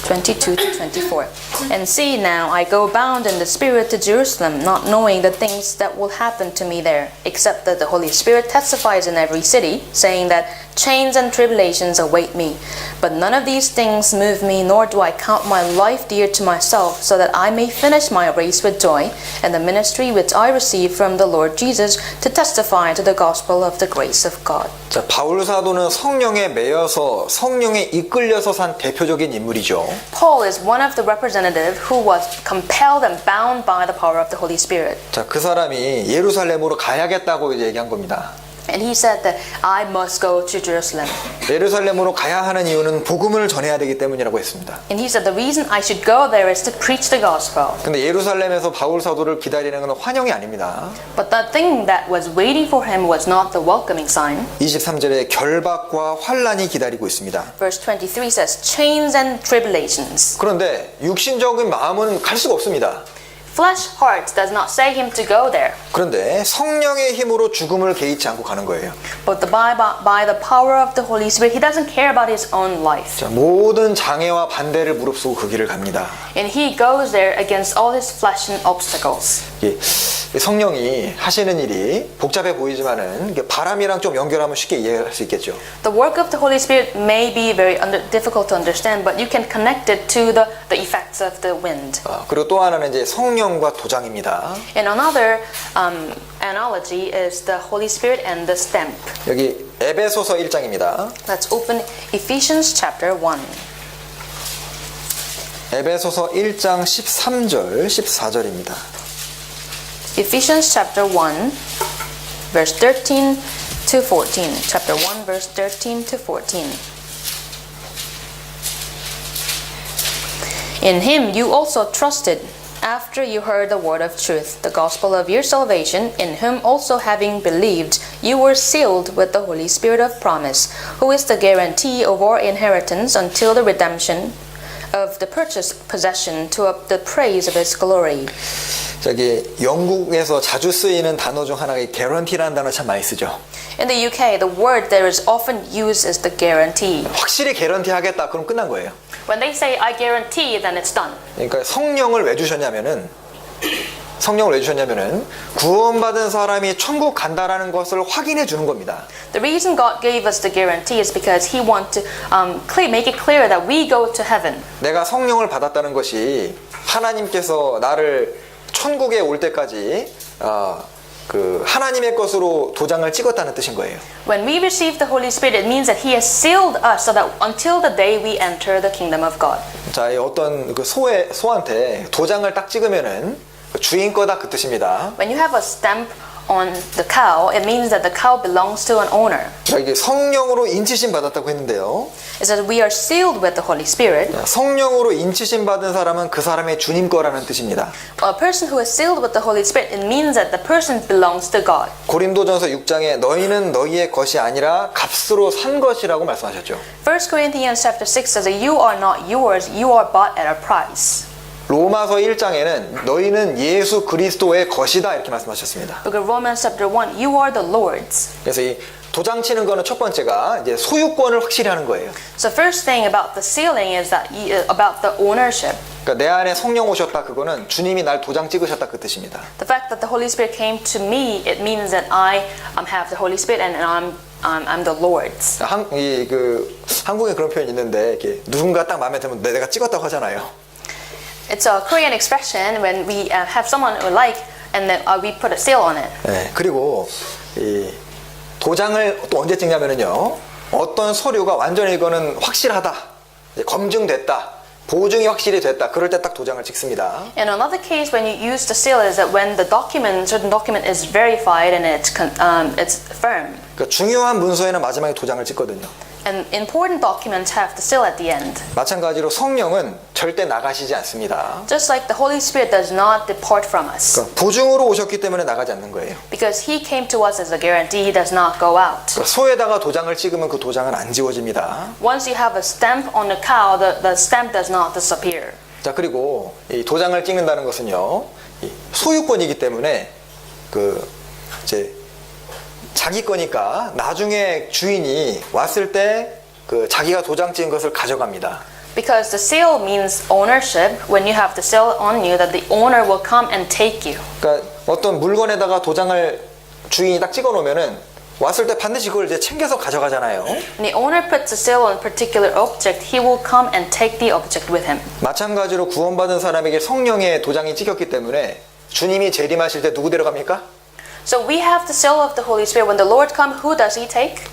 22 to 24. And see now, I go bound in the Spirit to Jerusalem, not knowing the things that will happen to me there, except that the Holy Spirit testifies in every city, saying that chains and tribulations await me. But none of these things move me, nor do I count my life dear to myself, so that I may finish my race with joy, and the ministry which I received from the Lord Jesus, to testify to the gospel of the grace of God. 자, 바울 사도는 성령에 매여서 성령에 이끌려서 산 대표적인 인물이죠. Paul is one of the representatives who was compelled and bound by the power of the Holy Spirit. 자, 그 사람이 예루살렘으로 가야겠다고 이제 얘기한 겁니다. And he said that I must go to Jerusalem. 예루살렘으로 가야 하는 이유는 복음을 전해야 되기 때문이라고 했습니다. And he said the reason I should go there is to preach the gospel. 근데 예루살렘에서 바울 사도를 기다리는 건 환영이 아닙니다. But the thing that was waiting for him was not the welcoming sign. 23절에 결박과 환란이 기다리고 있습니다. Verse 23 says chains and tribulations. 그런데 육신적인 마음은 갈 수가 없습니다. Flesh heart does not say him to go there. 그런데 성령의 힘으로 죽음을 개의치 않고 가는 거예요. But by the power of the Holy Spirit, he doesn't care about his own life. 자, 모든 장애와 반대를 무릅쓰고 그 길을 갑니다. And he goes there against all his flesh and obstacles. 예, 성령이 하시는 일이 복잡해 보이지만은 이게 바람이랑 좀 연결하면 쉽게 이해할 수 있겠죠. The work of the Holy Spirit may be very difficult to understand, but you can connect it to the effects of the wind. 그리고 또 하나는 이제 성령과 도장입니다. And another analogy is the Holy Spirit and the stamp. 여기 에베소서 1장입니다. Let's open Ephesians chapter 1. 에베소서 1장 13절, 14절입니다. Ephesians chapter 1, verse 13 to 14. Chapter 1, verse 13 to 14. In him you also trusted, after you heard the word of truth, the gospel of your salvation, in whom also having believed, you were sealed with the Holy Spirit of promise, who is the guarantee of our inheritance until the redemption of the purchased possession to the praise of his glory. 저기 영국에서 자주 쓰이는 단어 중 하나가 guarantee라는 단어 참 많이 쓰죠. In the UK, the word that is often used is the guarantee. 확실히 guarantee 하겠다 그럼 끝난 거예요. When they say I guarantee, then it's done. 그러니까 성령을 왜 주셨냐면은 구원받은 사람이 천국 간다라는 것을 확인해 주는 겁니다. The reason God gave us the guarantee is because He wants to make it clear that we go to heaven. 내가 성령을 받았다는 것이 하나님께서 나를 천국에 올 때까지 그 하나님의 것으로 도장을 찍었다는 뜻인 거예요. When we receive the Holy Spirit, it means that He has sealed us so that until the day we enter the kingdom of God. 자, 이 어떤 그 소한테 도장을 딱 찍으면은 주인 거다 그 뜻입니다. When you have a stamp on the cow, it means that the cow belongs to an owner. 자, 이게 성령으로 인치심 받았다고 했는데요. It says we are sealed with the Holy Spirit. 자, 성령으로 인치심 받은 사람은 그 사람의 주님 거라는 뜻입니다. A person who is sealed with the Holy Spirit, it means that the person belongs to God. 고린도전서 6장에 너희는 너희의 것이 아니라 값으로 산 것이라고 말씀하셨죠. 1 Corinthians chapter 6 says that you are not yours, you are bought at a price. 로마서 1장에는 너희는 예수 그리스도의 것이다 이렇게 말씀하셨습니다. Look at Romans chapter 1, you are the Lord's. 그래서 이 도장 치는 거는 첫 번째가 이제 소유권을 확실히 하는 거예요. So first thing about the sealing is that about the ownership. 그러니까 내 안에 성령 오셨다 그거는 주님이 날 도장 찍으셨다 그 뜻입니다. The fact that the Holy Spirit came to me, it means that I have the Holy Spirit and I'm the Lord's. 한국에 그런 표현이 있는데 이렇게 누군가 딱 마음에 들면 내가 찍었다고 하잖아요. It's a Korean expression when we have someone we like and then we put a seal on it. 네, 그리고 이 도장을 또 언제 찍냐면은요. 어떤 서류가 완전히 이거는 확실하다, 이제 검증됐다, 보증이 확실히 됐다. 그럴 때 딱 도장을 찍습니다. And another case when you use the seal is that when the certain document is verified and it's firm. 그러니까 중요한 문서에는 마지막에 도장을 찍거든요. And important documents have the seal at the end. 마찬가지로 성령은 절대 나가시지 않습니다. Just like the Holy Spirit does not depart from us. 그러니까 보증으로 오셨기 때문에 나가지 않는 거예요. Because He came to us as a guarantee, He does not go out. 그러니까 소에다가 도장을 찍으면 그 도장은 안 지워집니다. Once you have a stamp on the cow, the stamp does not disappear. 자, 그리고 이 도장을 찍는다는 것은요, 이 소유권이기 때문에 이제 자기 거니까 나중에 주인이 왔을 때 자기가 도장 찍은 것을 가져갑니다. Because the seal means ownership. When you have the seal on you, that the owner will come and take you. 그러니까 어떤 물건에다가 도장을 주인이 딱 찍어 놓으면은 왔을 때 반드시 그걸 이제 챙겨서 가져가잖아요. When the owner puts a seal on a particular object, he will come and take the object with him. 마찬가지로 구원받은 사람에게 성령의 도장이 찍혔기 때문에 주님이 재림하실 때 누구 데려갑니까? So we have the seal of the Holy Spirit. When the Lord comes, who does He take?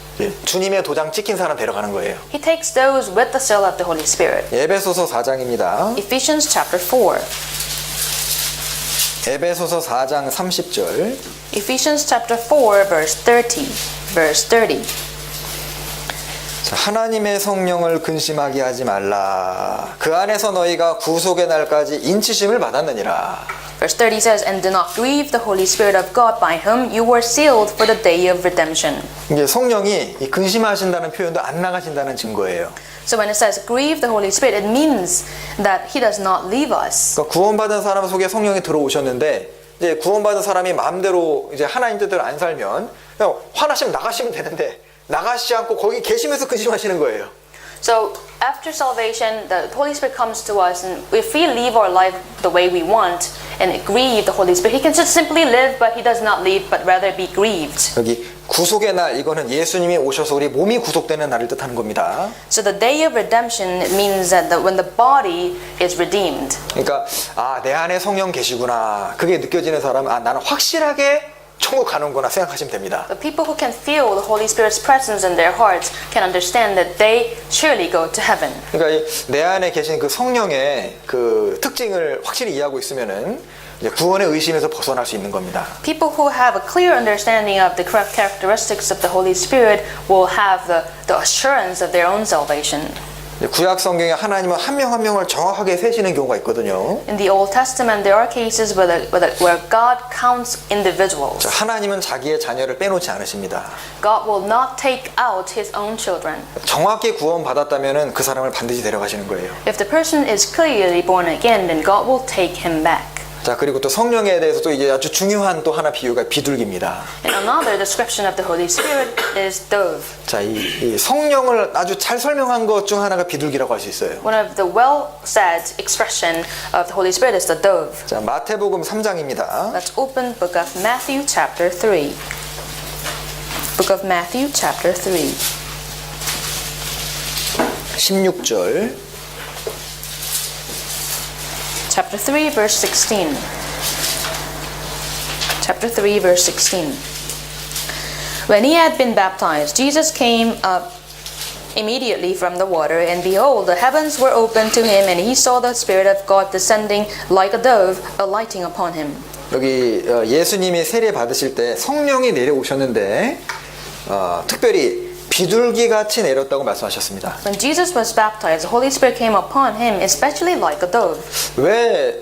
주님의 도장 찍힌 사람 데려가는 거예요. He takes those with the seal of the Holy Spirit. 에베소서 4장입니다. Ephesians chapter 4. 에베소서 4장 30절. Ephesians chapter 4 verse 30. Verse 30. 자, 하나님의 성령을 근심하게 하지 말라. 그 안에서 너희가 구속의 날까지 인치심을 받았느니라. Verse 30 says, And do not grieve the Holy Spirit of God by whom you were sealed for the day of redemption. 이게 성령이 이 근심하신다는 표현도 안 나가신다는 증거예요. So when it says grieve the Holy Spirit, it means that He does not leave us. 그러니까 구원받은 사람 속에 성령이 들어오셨는데 이제 구원받은 사람이 마음대로 이제 하나님 뜻대로 안 살면 그냥 화나시면 나가시면 되는데 나가시지 않고 거기 계시면서 근심하시는 거예요. So after salvation, the Holy Spirit comes to us, and if we live our life the way we want and grieve the Holy Spirit, He can just simply live, but He does not live, but rather be grieved. 여기 구속의 날 이거는 예수님이 오셔서 우리 몸이 구속되는 날을 뜻하는 겁니다. So the day of redemption means that when the body is redeemed. 그러니까 내 안에 성령 계시구나. 그게 느껴지는 사람은 나는 확실하게 천국 가는구나 생각하시면 됩니다. The people who can feel the Holy Spirit's presence in their hearts can understand that they surely go to heaven. 그러니까 내 안에 계신 그 성령의 그 특징을 확실히 이해하고 있으면은 이제 구원의 의심에서 벗어날 수 있는 겁니다. People who have a clear understanding of the correct characteristics of the Holy Spirit will have the assurance of their own salvation. 구약 성경에 하나님은 한 명 한 명을 정확하게 세시는 경우가 있거든요. In the Old Testament, there are cases where God counts individuals. 하나님은 자기의 자녀를 빼놓지 않으십니다. God will not take out His own children. 정확히 구원받았다면은 그 사람을 반드시 데려가시는 거예요. If the person is clearly born again, then God will take him back. 자, 그리고 또 성령에 대해서 또 이제 아주 중요한 또 하나 비유가 비둘기입니다. And another description of the Holy Spirit is dove. 자, 이 성령을 아주 잘 설명한 것 중 하나가 비둘기라고 할 수 있어요. One of the well-said expression of the Holy Spirit is the dove. 자, 마태복음 3장입니다. Let's open Book of Matthew chapter 3. Book of Matthew chapter 3. 16절. Chapter 3 verse 16. Chapter 3 verse 16. When he had been baptized, Jesus came up immediately from the water, and behold, the heavens were opened to him, and he saw the Spirit of God descending like a dove, alighting upon him. 여기 예수님이 세례 받으실 때 성령이 내려오셨는데 특별히 비둘기 같이 내렸다고 말씀하셨습니다. When Jesus was baptized, the Holy Spirit came upon him, especially like a dove. 왜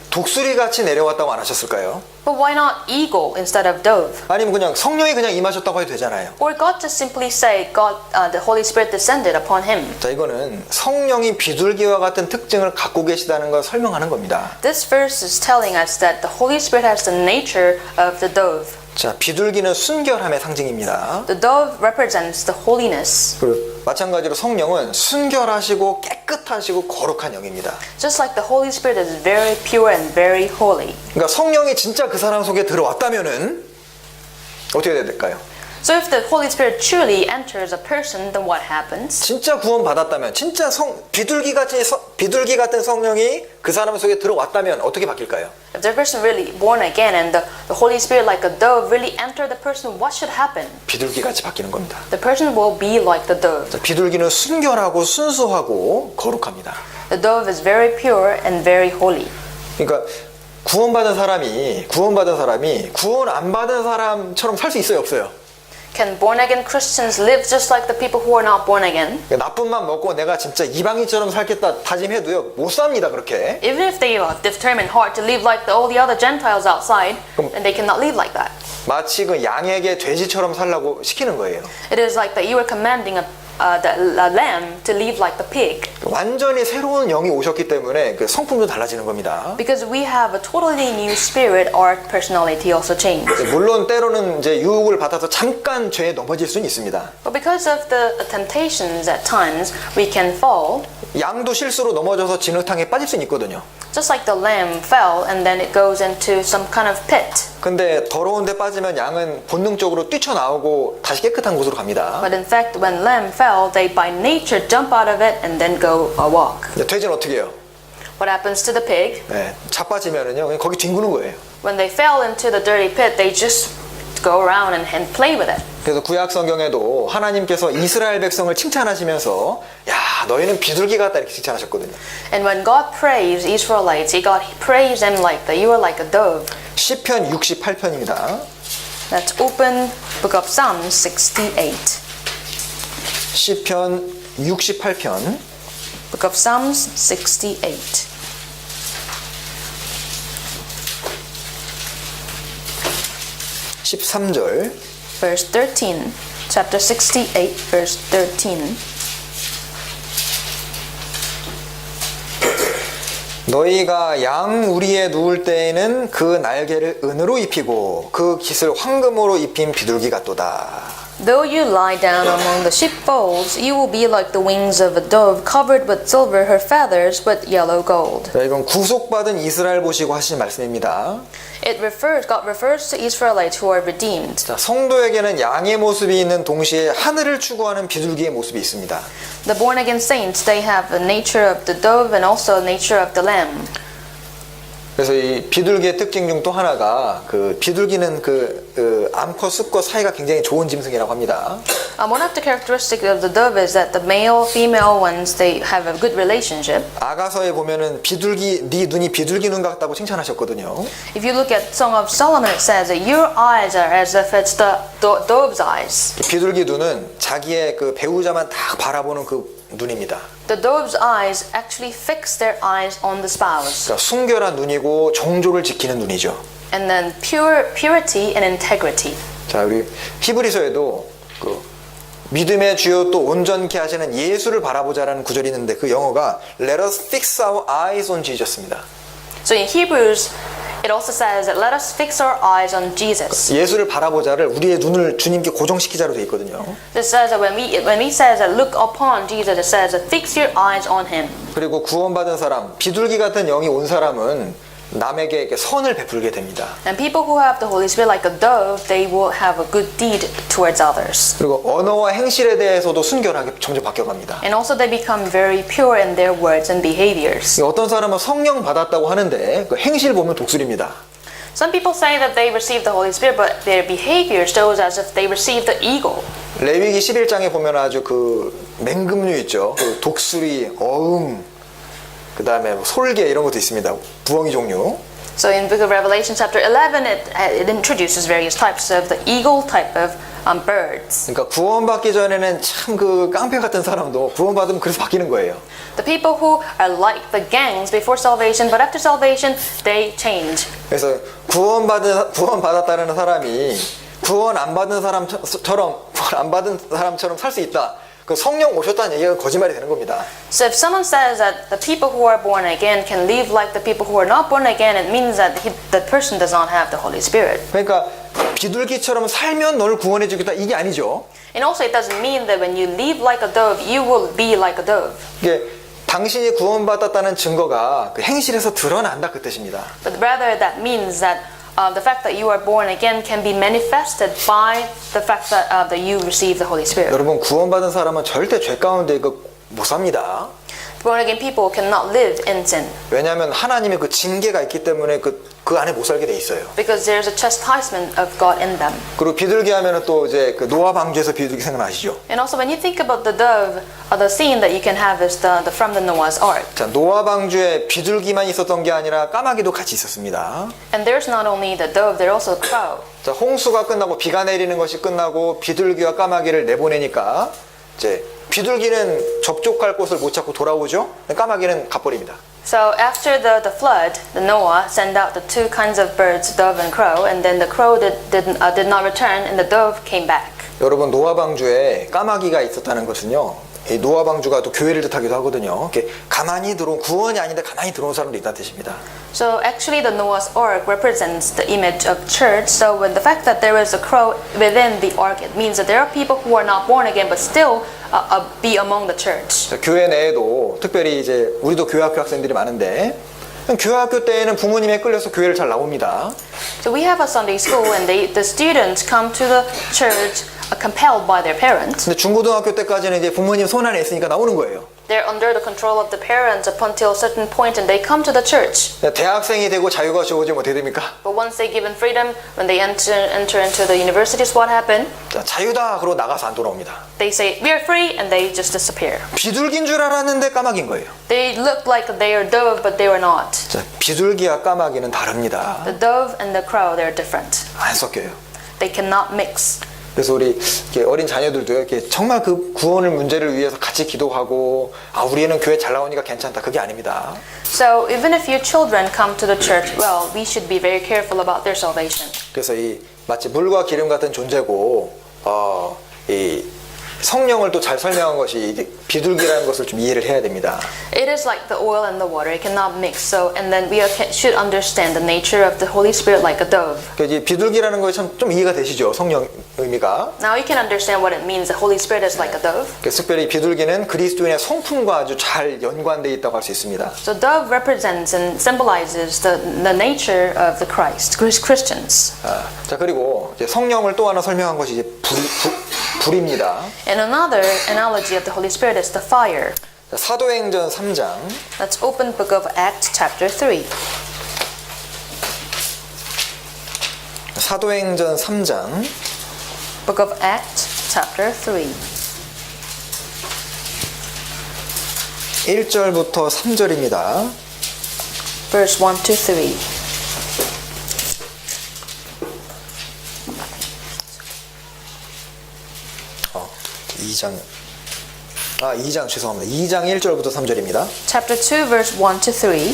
독수리 같이 내려왔다고 안 하셨을까요? But why not eagle instead of dove? 아니면 그냥 성령이 그냥 임하셨다고 해도 되잖아요. Or God just simply say, the Holy Spirit descended upon him. 자, 이거는 성령이 비둘기와 같은 특징을 갖고 계시다는 걸 설명하는 겁니다. This verse is telling us that the Holy Spirit has the nature of the dove. 자, 비둘기는 순결함의 상징입니다. The dove represents the holiness. 그리고 마찬가지로 성령은 순결하시고 깨끗하시고 거룩한 영입니다. Just like the Holy Spirit is very pure and very holy. 그러니까 성령이 진짜 그 사람 속에 들어왔다면은 어떻게 해야 될까요? So if the Holy Spirit truly enters a person, then what happens? 진짜 구원 받았다면, 진짜 비둘기 같은 성령이 그 사람 속에 들어왔다면 어떻게 바뀔까요? If the person really born again and the Holy Spirit like a dove really enter the person, what should happen? 비둘기 같이 바뀌는 겁니다. The person will be like the dove. 자, 비둘기는 순결하고 순수하고 거룩합니다. The dove is very pure and very holy. 그러니까 구원받은 사람이 구원 안 받은 사람처럼 살 수 있어요, 없어요? Can born again Christians live just like the people who are not born again? 그러니까 나쁜만 먹고 내가 진짜 이방인처럼 살겠다 다짐해도요 못 삽니다 그렇게. Even if they are determined hard to live like all the other Gentiles outside, then they cannot live like that. 마치 그 양에게 돼지처럼 살라고 시키는 거예요. It is like that you are commanding the lamb to live like the pig. 완전히 새로운 영이 오셨기 때문에 그 성품도 달라지는 겁니다. Because we have a totally new spirit, our personality also changes. 물론 때로는 이제 유혹을 받아서 잠깐 죄에 넘어질 수는 있습니다. But because of the temptations at times, we can fall. 양도 실수로 넘어져서 진흙탕에 빠질 수는 있거든요. Just like the lamb fell and then it goes into some kind of pit. 근데 더러운 데 빠지면 양은 본능적으로 뛰쳐나오고 다시 깨끗한 곳으로 갑니다. But in fact, when lamb fell, they by nature jump out of it and then go walk. 돼지는 어떻게 해요? What happens to the pig? 네, 자빠지면은요 그냥 거기 뒹구는 거예요. When they fell into the dirty pit, they just go around and play with it. 그래서 구약 성경에도 하나님께서 이스라엘 백성을 칭찬하시면서 야 너희는 비둘기 같다 이렇게 칭찬하셨거든요. And when God praised Israelites, He praised them like that. You are like a dove. 시편 68편입니다. Let's open Book of Psalms 68. 시편 68편 Book of Psalms 68. (13절) Verse 13. Chapter 68, verse 13. 너희가 양 우리에 누울 때에는 그 날개를 은으로 입히고 그 깃을 황금으로 입힌 비둘기 같도다. Though you lie down among the sheepfolds, you will be like the wings of a dove covered with silver, her feathers with yellow gold. 자, 이건 구속받은 이스라엘 보시고 하신 말씀입니다. God refers to Israelites who are redeemed. 자, 성도에게는 양의 모습이 있는 동시에 하늘을 추구하는 비둘기의 모습이 있습니다. The born again saints, they have the nature of the dove and also the nature of the lamb. 그래서 이 비둘기의 특징 중 또 하나가 그 비둘기는 그 암컷 숫과 사이가 굉장히 좋은 짐승이라고 합니다. One of the characteristics of the dove is that the male, female ones, they have a good relationship. 아가서에 보면은 비둘기 네 눈이 비둘기 눈 같다고 칭찬하셨거든요. If you look at Song of Solomon, it says that your eyes are as if it's the dove's eyes. 비둘기 눈은 자기의 그 배우자만 딱 바라보는 그 눈입니다. The dove's eyes actually fix their eyes on the spouse. 그러니까 순결한 눈이고 정조를 지키는 눈이죠. And then purity and integrity. 자, 우리 히브리서에도 그 믿음의 주요 또 온전케 하시는 예수를 바라보자라는 구절이 있는데 그 영어가 Let us fix our eyes on Jesus입니다. So in Hebrews, it also says that let us fix our eyes on Jesus. 예수를 바라보자를 우리의 눈을 주님께 고정시키자로 되어 있거든요. It says that when we says that look upon Jesus, it says that fix your eyes on Him. 그리고 구원받은 사람, 비둘기 같은 영이 온 사람은 남에게 이렇게 선을 베풀게 됩니다. And people who have the Holy Spirit like a dove, they will have a good deed towards others. 그리고 언어와 행실에 대해서도 순결하게 점점 바뀌어갑니다. And also they become very pure in their words and behaviors. 어떤 사람은 성령 받았다고 하는데 그 행실 보면 독수리입니다. Some people say that they received the Holy Spirit, but their behavior shows as if they received the eagle. 레위기 11장에 보면 아주 그 맹금류 있죠. 그 독수리, 어흥, 그 다음에 솔개 이런 것도 있습니다. 부엉이 종류. So in Book of Revelation chapter 11, it introduces various types of the eagle type of birds. 그러니까 구원받기 전에는 참 그 깡패 같은 사람도 구원받으면 그래서 바뀌는 거예요. The people who are like the gangs before salvation, but after salvation, they change. 그래서 구원받았다는 사람이 구원 안 받은 사람처럼 살 수 있다. 그 성령 오셨다는 얘기가 거짓말이 되는 겁니다. So if someone says that the people who are born again can live like the people who are not born again, it means that the person does not have the Holy Spirit. 그러니까 비둘기처럼 살면 널 구원해 주겠다 이게 아니죠. And also it doesn't mean that when you live like a dove, you will be like a dove. 이게 당신이 구원받았다는 증거가 그 행실에서 드러난다 그 뜻입니다. But rather that means that the fact that you are born again can be manifested by the fact that you receive the Holy Spirit. 여러분 구원받은 사람은 절대 죄 가운데 못 삽니다. Born again people cannot live in sin 왜냐하면 하나님의 그 징계가 있기 때문에 그 안에 못 살게 돼 있어요. because there's a chastisement of God in them. 그리고 비둘기 하면은 또 이제 그 노아 방주에서 비둘기 생각나시죠? And also when you think about the dove, the scene that you can have is from the Noah's Ark. 자, 노아 방주에 비둘기만 있었던 게 아니라 까마귀도 같이 있었습니다. And there's not only the dove, there's also a crow. 자, 홍수가 끝나고 비가 내리는 것이 끝나고 비둘기와 까마귀를 내보내니까 이제 비둘기는 접촉할 곳을 못 찾고 돌아오죠. 까마귀는 가버립니다. So after the flood, the Noah sent out the two kinds of birds, dove and crow, and then the crow did not return, and the dove came back. 여러분 노아 방주에 까마귀가 있었다는 것은요. 이 노아 방주가 또 교회를 뜻하기도 하거든요. 이렇게 가만히 들어온 구원이 아닌데 가만히 들어온 사람도 있다는 뜻입니다. So actually the Noah's Ark represents the image of church. So with the fact that there is a crow within the ark, it means that there are people who are not born again but still be among the church. 자, 교회 내에도 특별히 이제 우리도 교회학교 학생들이 많은데 교회학교 때에는 부모님에 끌려서 교회를 잘 나옵니다. So we have a Sunday school and the students come to the church compelled by their parents. 근데 중고등학교 때까지는 이제 부모님 손 안에 있으니까 나오는 거예요. They're under the control of the parents up until a certain point and they come to the church. 대학생이 되고 자유가 주어지면 어떻게 됩니까? But once they given freedom, when they enter into the universities, what happened? 자, 자유다 그러고 나가서 안 돌아옵니다. They say, we are free, and they just disappear. 비둘기인 줄 알았는데 까마귀인 거예요. They look like they are dove, but they were not. 자, 비둘기와 까마귀는 다릅니다. The dove and the crow, they're different. 안 섞여요. They cannot mix. 그래서 우리 이렇게 어린 자녀들도 이렇게 정말 그 구원을 문제를 위해서 같이 기도하고 우리는 교회 잘 나오니까 괜찮다 그게 아닙니다. So even if your children come to the church, well, we should be very careful about their salvation. 그래서 이 마치 물과 기름 같은 존재고 이 성령을 또 잘 설명한 것이 이게 비둘기라는 것을 좀 이해를 해야 됩니다. It is like the oil and the water; it cannot mix. So, and then we should understand the nature of the Holy Spirit like a dove. 그러니까 이 비둘기라는 것이 참 좀 이해가 되시죠? 성령 의미가. Now you can understand what it means. The Holy Spirit is like a dove. 그래서 특별히 비둘기는 그리스도인의 성품과 아주 잘 연관되어 있다고 할 수 있습니다. So dove represents and symbolizes the nature of the Christians. 자 그리고 이제 성령을 또 하나 설명한 것이 이제 불입니다. And another analogy of the Holy Spirit is the fire. 자, 사도행전 3장. Let's open Book of Acts chapter 3. 사도행전 3장. Book of Acts chapter 3. 1절부터 3절입니다. Verse 1 to 3. 2장 죄송합니다. 2장 1절부터 3절입니다. Chapter 2 verse 1 to 3.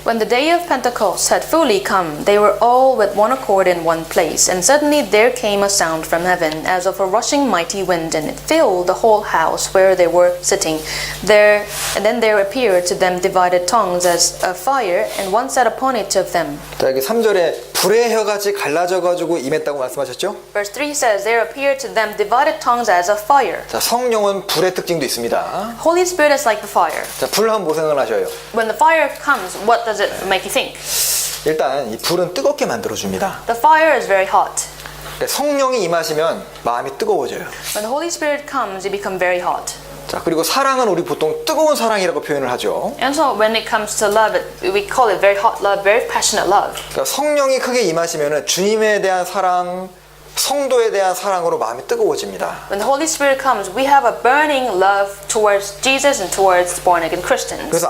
When the day of Pentecost had fully come, they were all with one accord in one place, and suddenly there came a sound from heaven, as of a rushing mighty wind, and it filled the whole house where they were sitting. And then there appeared to them divided tongues as of fire, and one sat upon each of them. 자, 여기 3절에 불의 혀같이 갈라져가지고 임했다고 말씀하셨죠? Verse 3 says, there appeared to them divided tongues as of fire. 자, 성령은 불의 특징도 있습니다. Holy Spirit is like the fire. 자, 불 하면 뭐 생각나셔요? When the fire comes, what does it make you think? 일단 이 불은 뜨겁게 만들어줍니다. The fire is very hot. 성령이 임하시면 마음이 뜨거워져요. When the Holy Spirit comes, you become very hot. 자, 그리고 사랑은 우리 보통 뜨거운 사랑이라고 표현을 하죠. And so when it comes to love, we call it very hot love, very passionate love. 그러니까 성령이 크게 임하시면은 주님에 대한 사랑, 성도에 대한 사랑으로 마음이 뜨거워집니다. When the Holy Spirit comes, we have a burning love towards Jesus and towards born again Christians. 그래서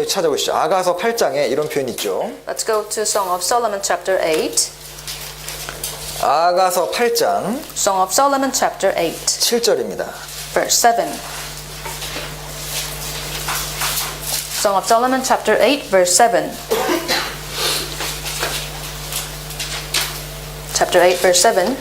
찾아보시죠. 아가서 8장에 이런 표현이 있죠. Let's go to Song of Solomon chapter 8. 아가서 8장 Song of Solomon chapter 8, 7절입니다. verse 7. Song of Solomon chapter 8, verse 7. Chapter 8, verse 7.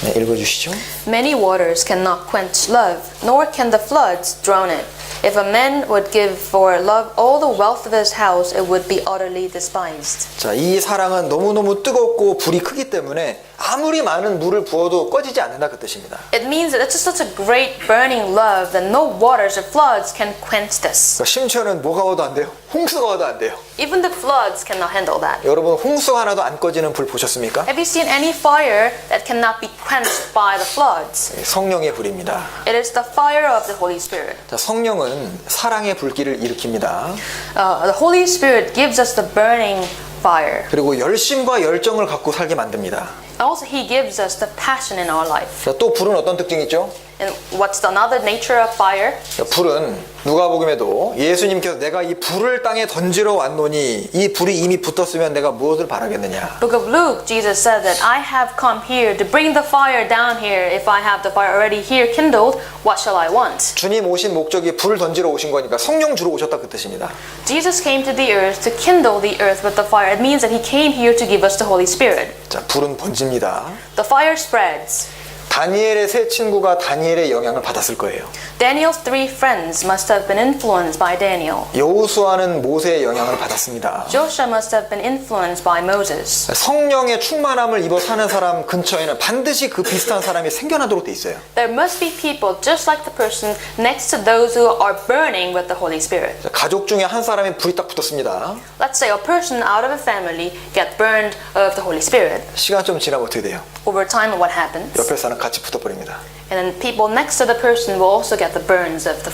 네, 읽어주시죠. Many waters cannot quench love, nor can the floods drown it. If a man would give for love all the wealth of his house, it would be utterly despised. 자, 이 사랑은 너무너무 뜨겁고 불이 크기 때문에 아무리 많은 물을 부어도 꺼지지 않는다 그 뜻입니다. It means that it's just such a great burning love that no waters or floods can quench this. 그러니까 심지어는 뭐가 와도 안 돼요? 홍수가 와도 안 돼요. Even the floods cannot handle that. 여러분 홍수 하나도 안 꺼지는 불 보셨습니까? Have you seen any fire that cannot be quenched by the floods? 성령의 불입니다. It is the fire of the Holy Spirit. 자, 성령은 사랑의 불길을 일으킵니다. The Holy Spirit gives us the burning fire. 그리고 열심과 열정을 갖고 살게 만듭니다. Also, He gives us the passion in our life. 자, 또 불은 어떤 특징이 있죠? And what's another nature of fire? 자, 불은 누가복음에도 예수님께서 내가 이 불을 땅에 던지러 왔노니 이 불이 이미 붙었으면 내가 무엇을 바라겠느냐. Book of Luke, Jesus said that I have come here to bring the fire down here. If I have the fire already here kindled, what shall I want? 주님 오신 목적이 불을 던지러 오신 거니까 성령 주러 오셨다 그 뜻입니다. Jesus came to the earth to kindle the earth with the fire. It means that He came here to give us the Holy Spirit. 자, 불은 번집니다. The fire spreads. 다니엘의 세 친구가 다니엘의 영향을 받았을 거예요. Daniel's three friends must have been influenced by Daniel. 여호수아는 모세의 영향을 받았습니다. Joshua must have been influenced by Moses. 성령의 충만함을 입어 사는 사람 근처에는 반드시 그 비슷한 사람이 생겨나도록 돼 있어요. There must be people just like the person next to those who are burning with the Holy Spirit. 자, 가족 중에 한 사람이 불이 딱 붙었습니다. Let's say a person out of a family get burned of the Holy Spirit. 시간 좀 지나면 어떻게 돼요? Over time, what happens? 옆에 사람 같이 붙어버립니다. And then people next to the person will also get the burns of the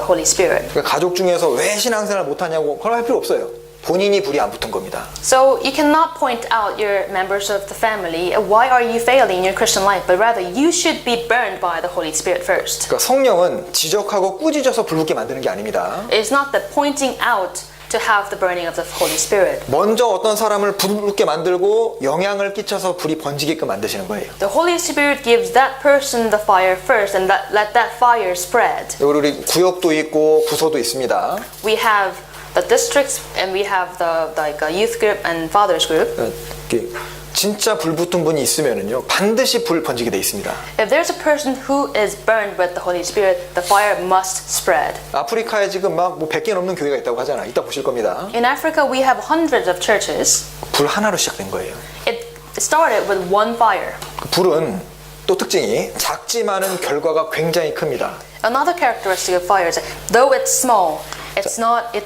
Holy Spirit. 그러니까 가족 중에서 왜 신앙생활 못하냐고 그걸 할 필요 없어요. 본인이 불이 안 붙은 겁니다. So you cannot point out your members of the family, why are you failing in your Christian life, but rather you should be burned by the Holy Spirit first. 그러니까 성령은 지적하고 꾸짖어서 불붙게 만드는 게 아닙니다. It's not that pointing out to have the burning of the Holy Spirit. 먼저 어떤 사람을 불붙게 만들고 영향을 끼쳐서 불이 번지게끔 만드시는 거예요. The Holy Spirit gives that person the fire first and let that fire spread. 우리 구역도 있고 부서도 있습니다. We have the districts and we have the youth group and fathers group. 이렇게 진짜 불붙은 분이 있으면은요 반드시 불 번지게 돼 있습니다. If there's a person who is burned with the Holy Spirit, the fire must spread. 아프리카에 지금 막 뭐 100개 넘는 교회가 있다고 하잖아. 이따 보실 겁니다. In Africa, we have hundreds of churches. 불 하나로 시작된 거예요. It started with one fire. 그 불은 또 특징이 작지만은 결과가 굉장히 큽니다. Another characteristic of fire is that though it's small, it's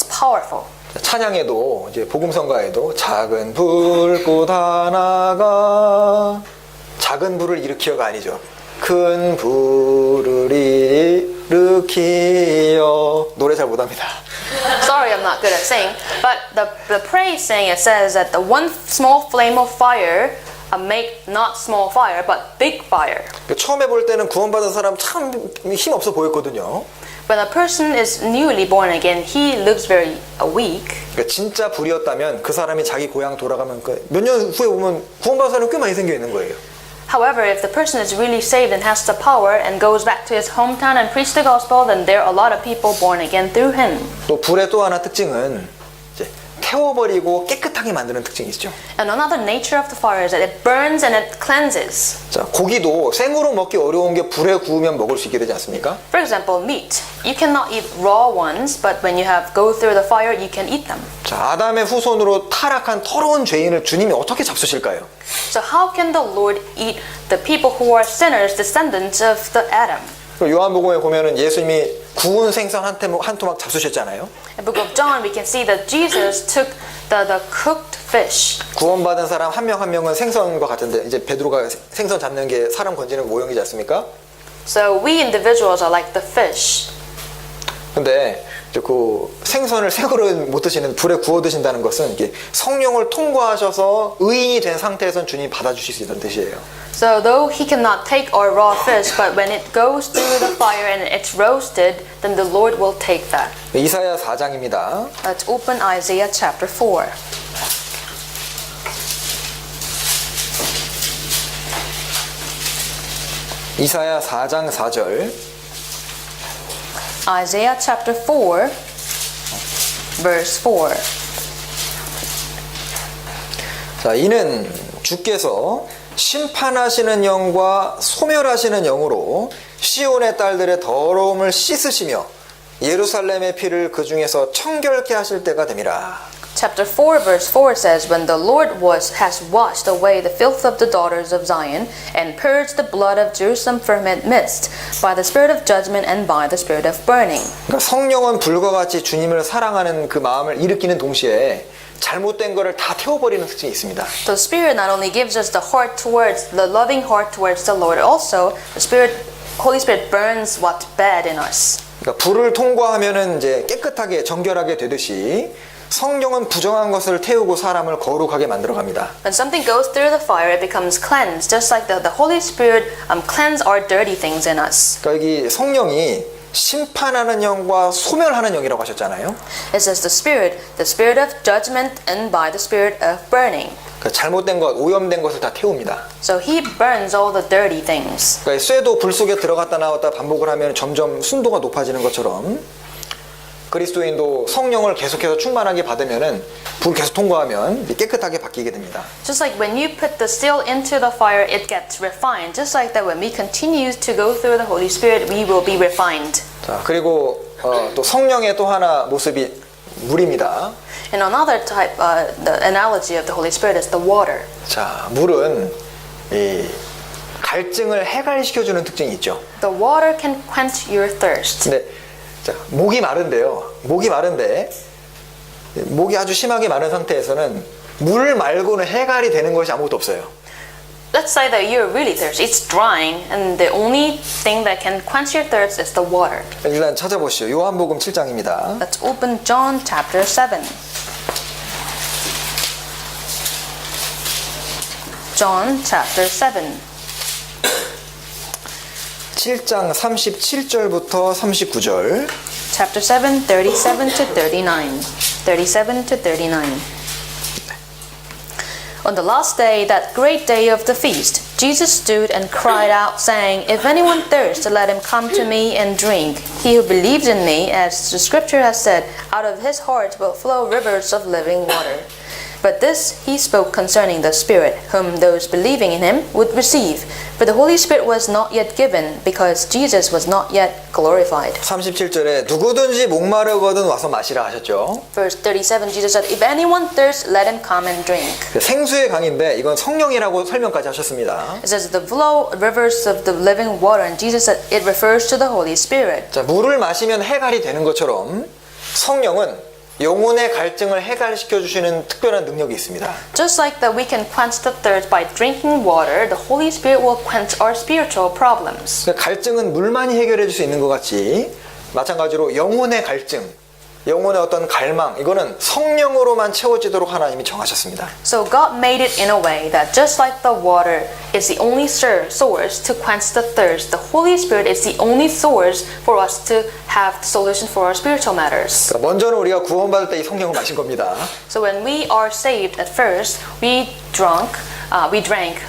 powerful. 찬양에도 이제 복음성가에도 작은 불꽃 하나가 작은 불을 일으키어가 아니죠. 큰 불을 일으키어 노래 잘 못합니다. Sorry, I'm not good at singing, but the praise saying it says that the one small flame of fire make not small fire but big fire. 처음에 볼 때는 구원받은 사람 참 힘 없어 보였거든요. When a person is newly born again, he looks very weak. 그러니까 진짜 불이었다면 그 사람이 자기 고향 돌아가면 몇 년 후에 보면 구원받은 사람이 꽤 많이 생겨 있는 거예요. However, if the person is really saved and has the power and goes back to his hometown and preach the gospel, then there are a lot of people born again through him. 또 불의 또 하나 특징은 이제 태워버리고 깨끗하게 만드는 특징이 있죠. And another nature of the fire is that it burns and it cleanses. 자, 고기도 생으로 먹기 어려운 게 불에 구우면 먹을 수 있게 되지 않습니까? For example, meat. You cannot eat raw ones, but when you have go through the fire, you can eat them. 자, 아담의 후손으로 타락한 더러운 죄인을 주님이 어떻게 잡수실까요? So how can the Lord eat the people who are sinners, descendants of the Adam? 요한복음에 보면은 예수님이 구운 생선 한 토막 잡수셨잖아요. In the book of John, we can see that Jesus took the cooked fish. 구원받은 사람 한 명 한 명은 생선과 같은데 이제 베드로가 생선 잡는 게 사람 건지는 모형이지 않습니까? So we individuals are like the fish. 근데 이제 그 생선을 생으로 못 드시는 불에 구워 드신다는 것은 이게 성령을 통과하셔서 의인이 된 상태에선 주님이 받아주실 수 있다는 뜻이에요. So though he cannot take our raw fish, but when it goes through the fire and it's roasted, then the Lord will take that. 이사야 4장입니다. Let's open Isaiah chapter 4. 이사야 4장 4절. Isaiah chapter 4, verse 4. 자, 이는 주께서 심판하시는 영과 소멸하시는 영으로 시온의 딸들의 더러움을 씻으시며 예루살렘의 피를 그 중에서 청결케 하실 때가 됨이라. Chapter 4, verse 4 says, When the Lord has washed away the filth of the daughters of Zion, and purged the blood of Jerusalem from its midst, by the spirit of judgment and by the spirit of burning. 그러니까 성령은 불과 같이 주님을 사랑하는 그 마음을 일으키는 동시에 잘못된 거를 다 태워버리는 특징이 있습니다. So the Spirit not only gives us the heart towards, the loving heart towards the Lord, also the Holy Spirit burns what's bad in us. 그러니까 불을 통과하면은 이제 깨끗하게 정결하게 되듯이 성령은 부정한 것을 태우고 사람을 거룩하게 만들어갑니다. When something goes through the fire, it becomes cleansed, just like the Holy Spirit cleanse our dirty things in us. 그러니까 여기 성령이 심판하는 영과 소멸하는 영이라고 하셨잖아요. It says the Spirit of judgment and by the Spirit of burning. 그러니까 잘못된 것, 오염된 것을 다 태웁니다. So he burns all the dirty things. 그러니까 쇠도 불 속에 들어갔다 나왔다 반복을 하면 점점 순도가 높아지는 것처럼 그리스도인도 성령을 계속해서 충만하게 받으면은 불 계속 통과하면 깨끗하게 바뀌게 됩니다. Just like when you put the steel into the fire, it gets refined. Just like that, when we continue to go through the Holy Spirit, we will be refined. 자, 그리고 또 성령의 또 하나 모습이 물입니다. And another type, the analogy of the Holy Spirit is the water. 자, 물은 이 갈증을 해갈시켜주는 특징이 있죠. The water can quench your thirst. 근데 자, 목이 마른데요. 목이 마른데 목이 아주 심하게 마른 상태에서는 물 말고는 해갈이 되는 것이 아무것도 없어요. Let's say that you're really thirsty. It's drying, and the only thing that can quench your thirst is the water. 일단 찾아보시죠. 요한복음 7장입니다. Let's open John chapter 7. John chapter 7. 7장 37절부터 39절. Chapter 7, 37 to 39. 37 to 39. On the last day, that great day of the feast, Jesus stood and cried out, saying, If anyone thirsts, let him come to me and drink. He who believes in me, as the scripture has said, out of his heart will flow rivers of living water. But this he spoke concerning the Spirit, whom those believing in him would receive. For the Holy Spirit was not yet given, because Jesus was not yet glorified. 37절에 누구든지 목마르거든 와서 마시라 하셨죠. Verse 37, Jesus said, If anyone thirsts, let him come and drink. 생수의 강인데 이건 성령이라고 설명까지 하셨습니다. It says the flow rivers of the living water, and Jesus said it refers to the Holy Spirit. 자, 물을 마시면 해갈이 되는 것처럼 성령은 영혼의 갈증을 해갈시켜 주시는 특별한 능력이 있습니다. Just like that we can quench the thirst by drinking water, the Holy Spirit will quench our spiritual problems. 그러니까 갈증은 물만이 해결해 줄 수 있는 것 같이 마찬가지로 영혼의 갈증, 영혼의 어떤 갈망, 이거는 성령으로만 채워지도록 하나님이 정하셨습니다. So God made it in a way that just like the water is the only source to quench the thirst, the Holy Spirit is the only source for us to have the solution for our spiritual matters. 그러니까 먼저는 우리가 구원받을 때 이 성령을 마신 겁니다. So when we are saved at first, we drank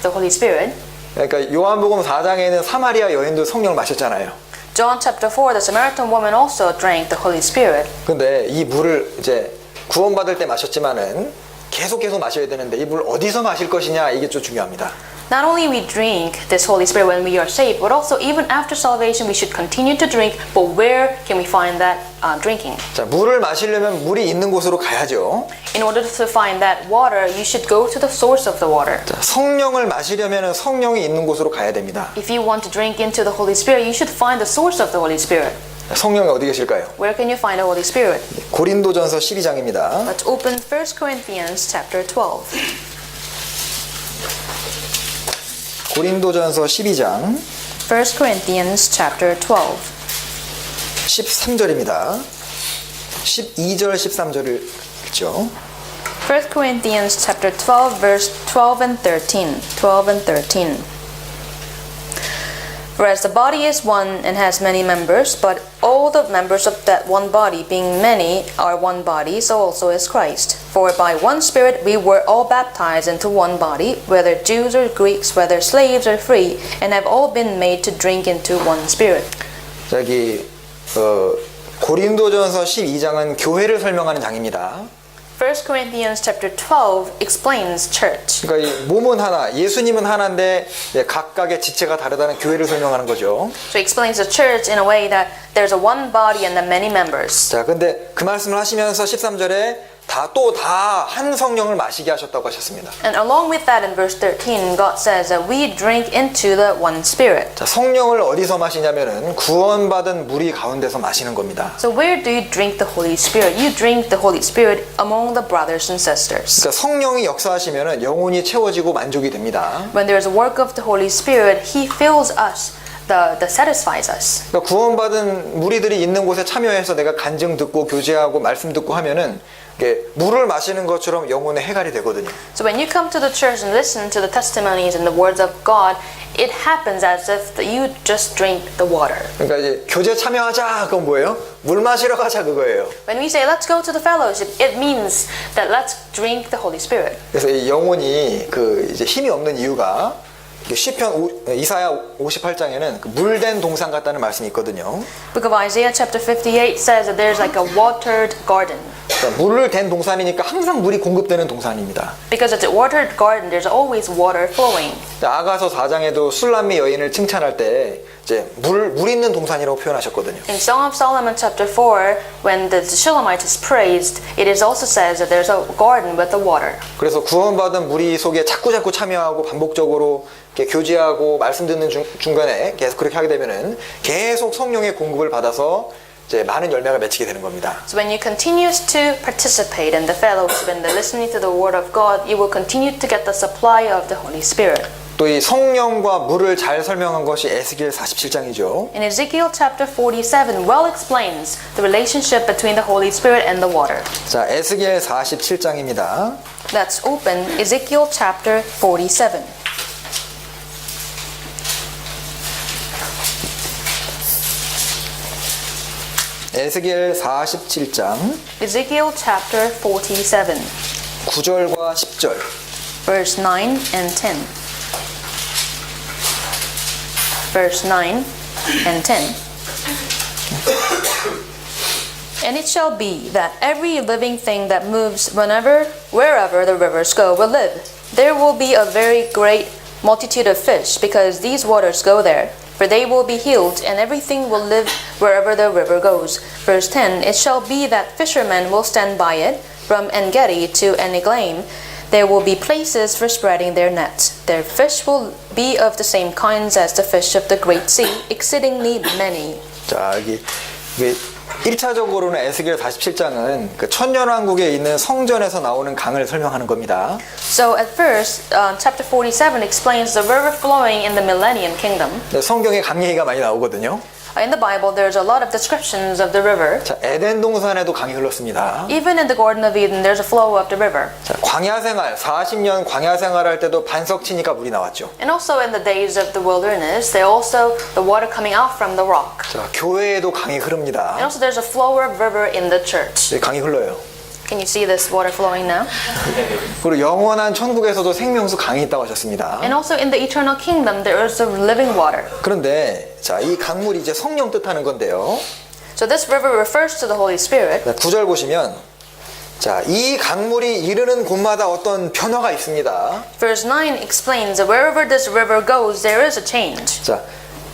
the Holy Spirit. 그러니까 요한복음 4장에는 사마리아 여인도 성령을 마셨잖아요. John chapter 4, the Samaritan woman also drank the Holy Spirit. 근데 이 물을 이제 구원받을 때 마셨지만은 계속 마셔야 되는데 이 물 어디서 마실 것이냐 이게 좀 중요합니다. Not only we drink this Holy Spirit when we are saved, but also even after salvation we should continue to drink. But where can we find that drinking? 자, 물을 마시려면 물이 있는 곳으로 가야죠. In order to find that water, you should go to the source of the water. 자, 성령을 마시려면 성령이 있는 곳으로 가야 됩니다. If you want to drink into the Holy Spirit, you should find the source of the Holy Spirit. 성령이 어디 계실까요? Where can you find the Holy Spirit? 고린도전서 12장입니다. Let's open 1 Corinthians chapter 12. 고린도전서 12장 1 1 Corinthians chapter 12. 13절입니다. 12절, 13절을 읽죠. 1 Corinthians chapter 12 verse 12 and 13. 12 and 13. For as the body is one and has many members, but all the members of that one body, being many, are one body, so also is Christ. For by one Spirit we were all baptized into one body, whether Jews or Greeks, whether slaves or free, and have all been made to drink into one Spirit. 여기 고린도전서 12장은 교회를 설명하는 장입니다. 1 Corinthians chapter 12 explains church. 그러니까 이 몸은 하나, 예수님은 하나인데 각각의 지체가 다르다는 교회를 설명하는 거죠. So he explains the church in a way that there's a one body and the many members. 자, 근데 그 말씀을 하시면서 13절에 다 한 성령을 마시게 하셨다고 하셨습니다. And along with that in verse 13, God says that we drink into the one Spirit. 자, 성령을 어디서 마시냐면은 구원받은 무리 가운데서 마시는 겁니다. So where do you drink the Holy Spirit? You drink the Holy Spirit among the brothers and sisters. 그러니까 성령이 역사하시면은 영혼이 채워지고 만족이 됩니다. When there is a work of the Holy Spirit, He fills us. That satisfies us. 그러니까 구원받은 무리들이 있는 곳에 참여해서 내가 간증 듣고 교제하고 말씀 듣고 하면은 이게 물을 마시는 것처럼 영혼의 해갈이 되거든요. So when you come to the church and listen to the testimonies and the words of God, it happens as if you just drink the water. 그러니까 이제 교제 참여하자 그건 뭐예요? 물 마시러 가자 그거예요. When we say let's go to the fellowship, it means that let's drink the Holy Spirit. 그래서 이 영혼이 이제 힘이 없는 이유가 시편 이사야 58장에는 물된 동산 같다는 말씀이 있거든요. Book of Isaiah chapter 58 says that there's like a watered garden. 그러니까 물을 된 동산이니까 항상 물이 공급되는 동산입니다. Because it's a watered garden, there's always water flowing. 아가서 4장에도 술람미 여인을 칭찬할 때 이제 물 있는 동산이라고 표현하셨거든요. In Song of Solomon chapter 4, when the Shulamite is praised, it is also says that there's a garden with the water. 그래서 구원받은 무리 속에 자꾸 참여하고 반복적으로 이렇게 교제하고 말씀 듣는 중간에 계속 그렇게 하게 되면은 계속 성령의 공급을 받아서 이제 많은 열매가 맺히게 되는 겁니다. So when you continue to participate in the fellowship and the listening to the word of God, you will continue to get the supply of the Holy Spirit. 또 이 성령과 물을 잘 설명한 것이 에스겔 47장이죠. In Ezekiel chapter 47 well explains the relationship between the Holy Spirit and the water. 자, 에스겔 47장입니다. Let's open Ezekiel chapter 47. 에스겔 47장 Ezekiel chapter 47 9절과 10절. verse 9 and 10. Verse 9 and 10. And it shall be that every living thing that moves wherever the rivers go will live. There will be a very great multitude of fish, because these waters go there. For they will be healed, and everything will live wherever the river goes. Verse 10, it shall be that fishermen will stand by it, from En-gedi to En-eglaim. There will be places for spreading their nets. Their fish will be of the same kinds as the fish of the great sea, exceedingly many. 자, 이게 1차적으로는 에스겔 47장은 그 천년왕국에 있는 성전에서 나오는 강을 설명하는 겁니다. So at first, chapter 47 explains the river flowing in the Millennium Kingdom. 성경에 강 얘기가 많이 나오거든요. In the Bible, there's a lot of descriptions of the river. 자, 에덴 동산에도 강이 흘렀습니다. Even in the Garden of Eden, there's a flow of the river. 자, 광야 생활 40년 광야 생활할 때도 반석 치니까 물이 나왔죠. And also in the days of the wilderness, there also the water coming out from the rock. 자, 교회에도 강이 And 흐릅니다. also there's a flow of river in the church. 강이 흘러요. Can you see this water flowing now? 그리고 영원한 천국에서도 생명수 강이 있다고 하셨습니다. And also in the eternal kingdom, there is a living water. 그런데 자, 이 강물이 이제 성령 뜻하는 건데요. So this river refers to the Holy Spirit. 9절 보시면 자, 이 강물이 이르는 곳마다 어떤 변화가 있습니다. Verse 9 explains that wherever this river goes, there is a change. 자,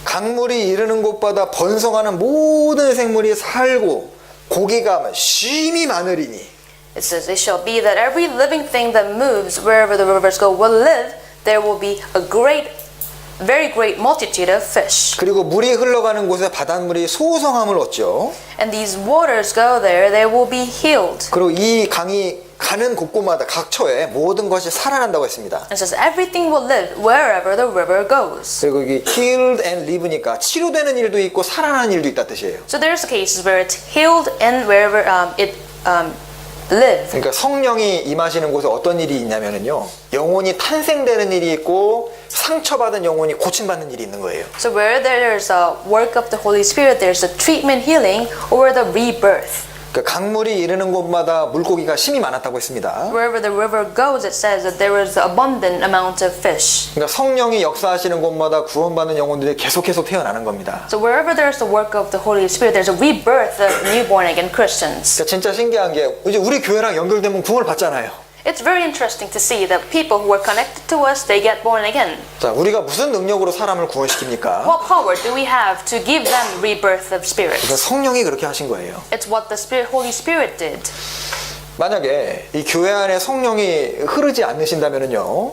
강물이 이르는 곳마다 번성하는 모든 생물이 살고 고기가 쉼이 많으리니. It says, it shall be that every living thing that moves wherever the rivers go will live. There will be a very great multitude of fish. 그리고 물이 흘러가는 곳에 바닷물이 소성함을 얻죠. And these waters go there, they will be healed. 그리고 이 강이 가는 곳곳마다 각 처에 모든 것이 살아난다고 했습니다. It says everything will live wherever the river goes. 그리고 여기 healed and live니까 치료되는 일도 있고 살아나는 일도 있다 뜻이에요. So there's cases where it's healed and wherever it lives. 그러니까 성령이 임하시는 곳에 어떤 일이 있냐면요, 영혼이 탄생되는 일이 있고 상처받은 영혼이 고침받는 일이 있는 거예요. So where there's a work of the Holy Spirit, there's a treatment, healing, or the rebirth. 그러니까 강물이 이르는 곳마다 물고기가 심이 많았다고 했습니다. Wherever the river goes, it says that there was abundant amount of fish. 그러니까 성령이 역사하시는 곳마다 구원받는 영혼들이 계속 태어나는 겁니다. So wherever there's the work of the Holy Spirit, there's a rebirth of newborn again Christians. 그러니까 진짜 신기한 게 이제 우리 교회랑 연결되면 구원을 받잖아요. It's very interesting to see that people who are connected to us, they get born again. 자, 우리가 무슨 능력으로 사람을 구원시킵니까? What power do we have to give them rebirth of spirit? 그러니까 성령이 그렇게 하신 거예요. It's what the Holy Spirit did. 만약에 이 교회 안에 성령이 흐르지 않으신다면요,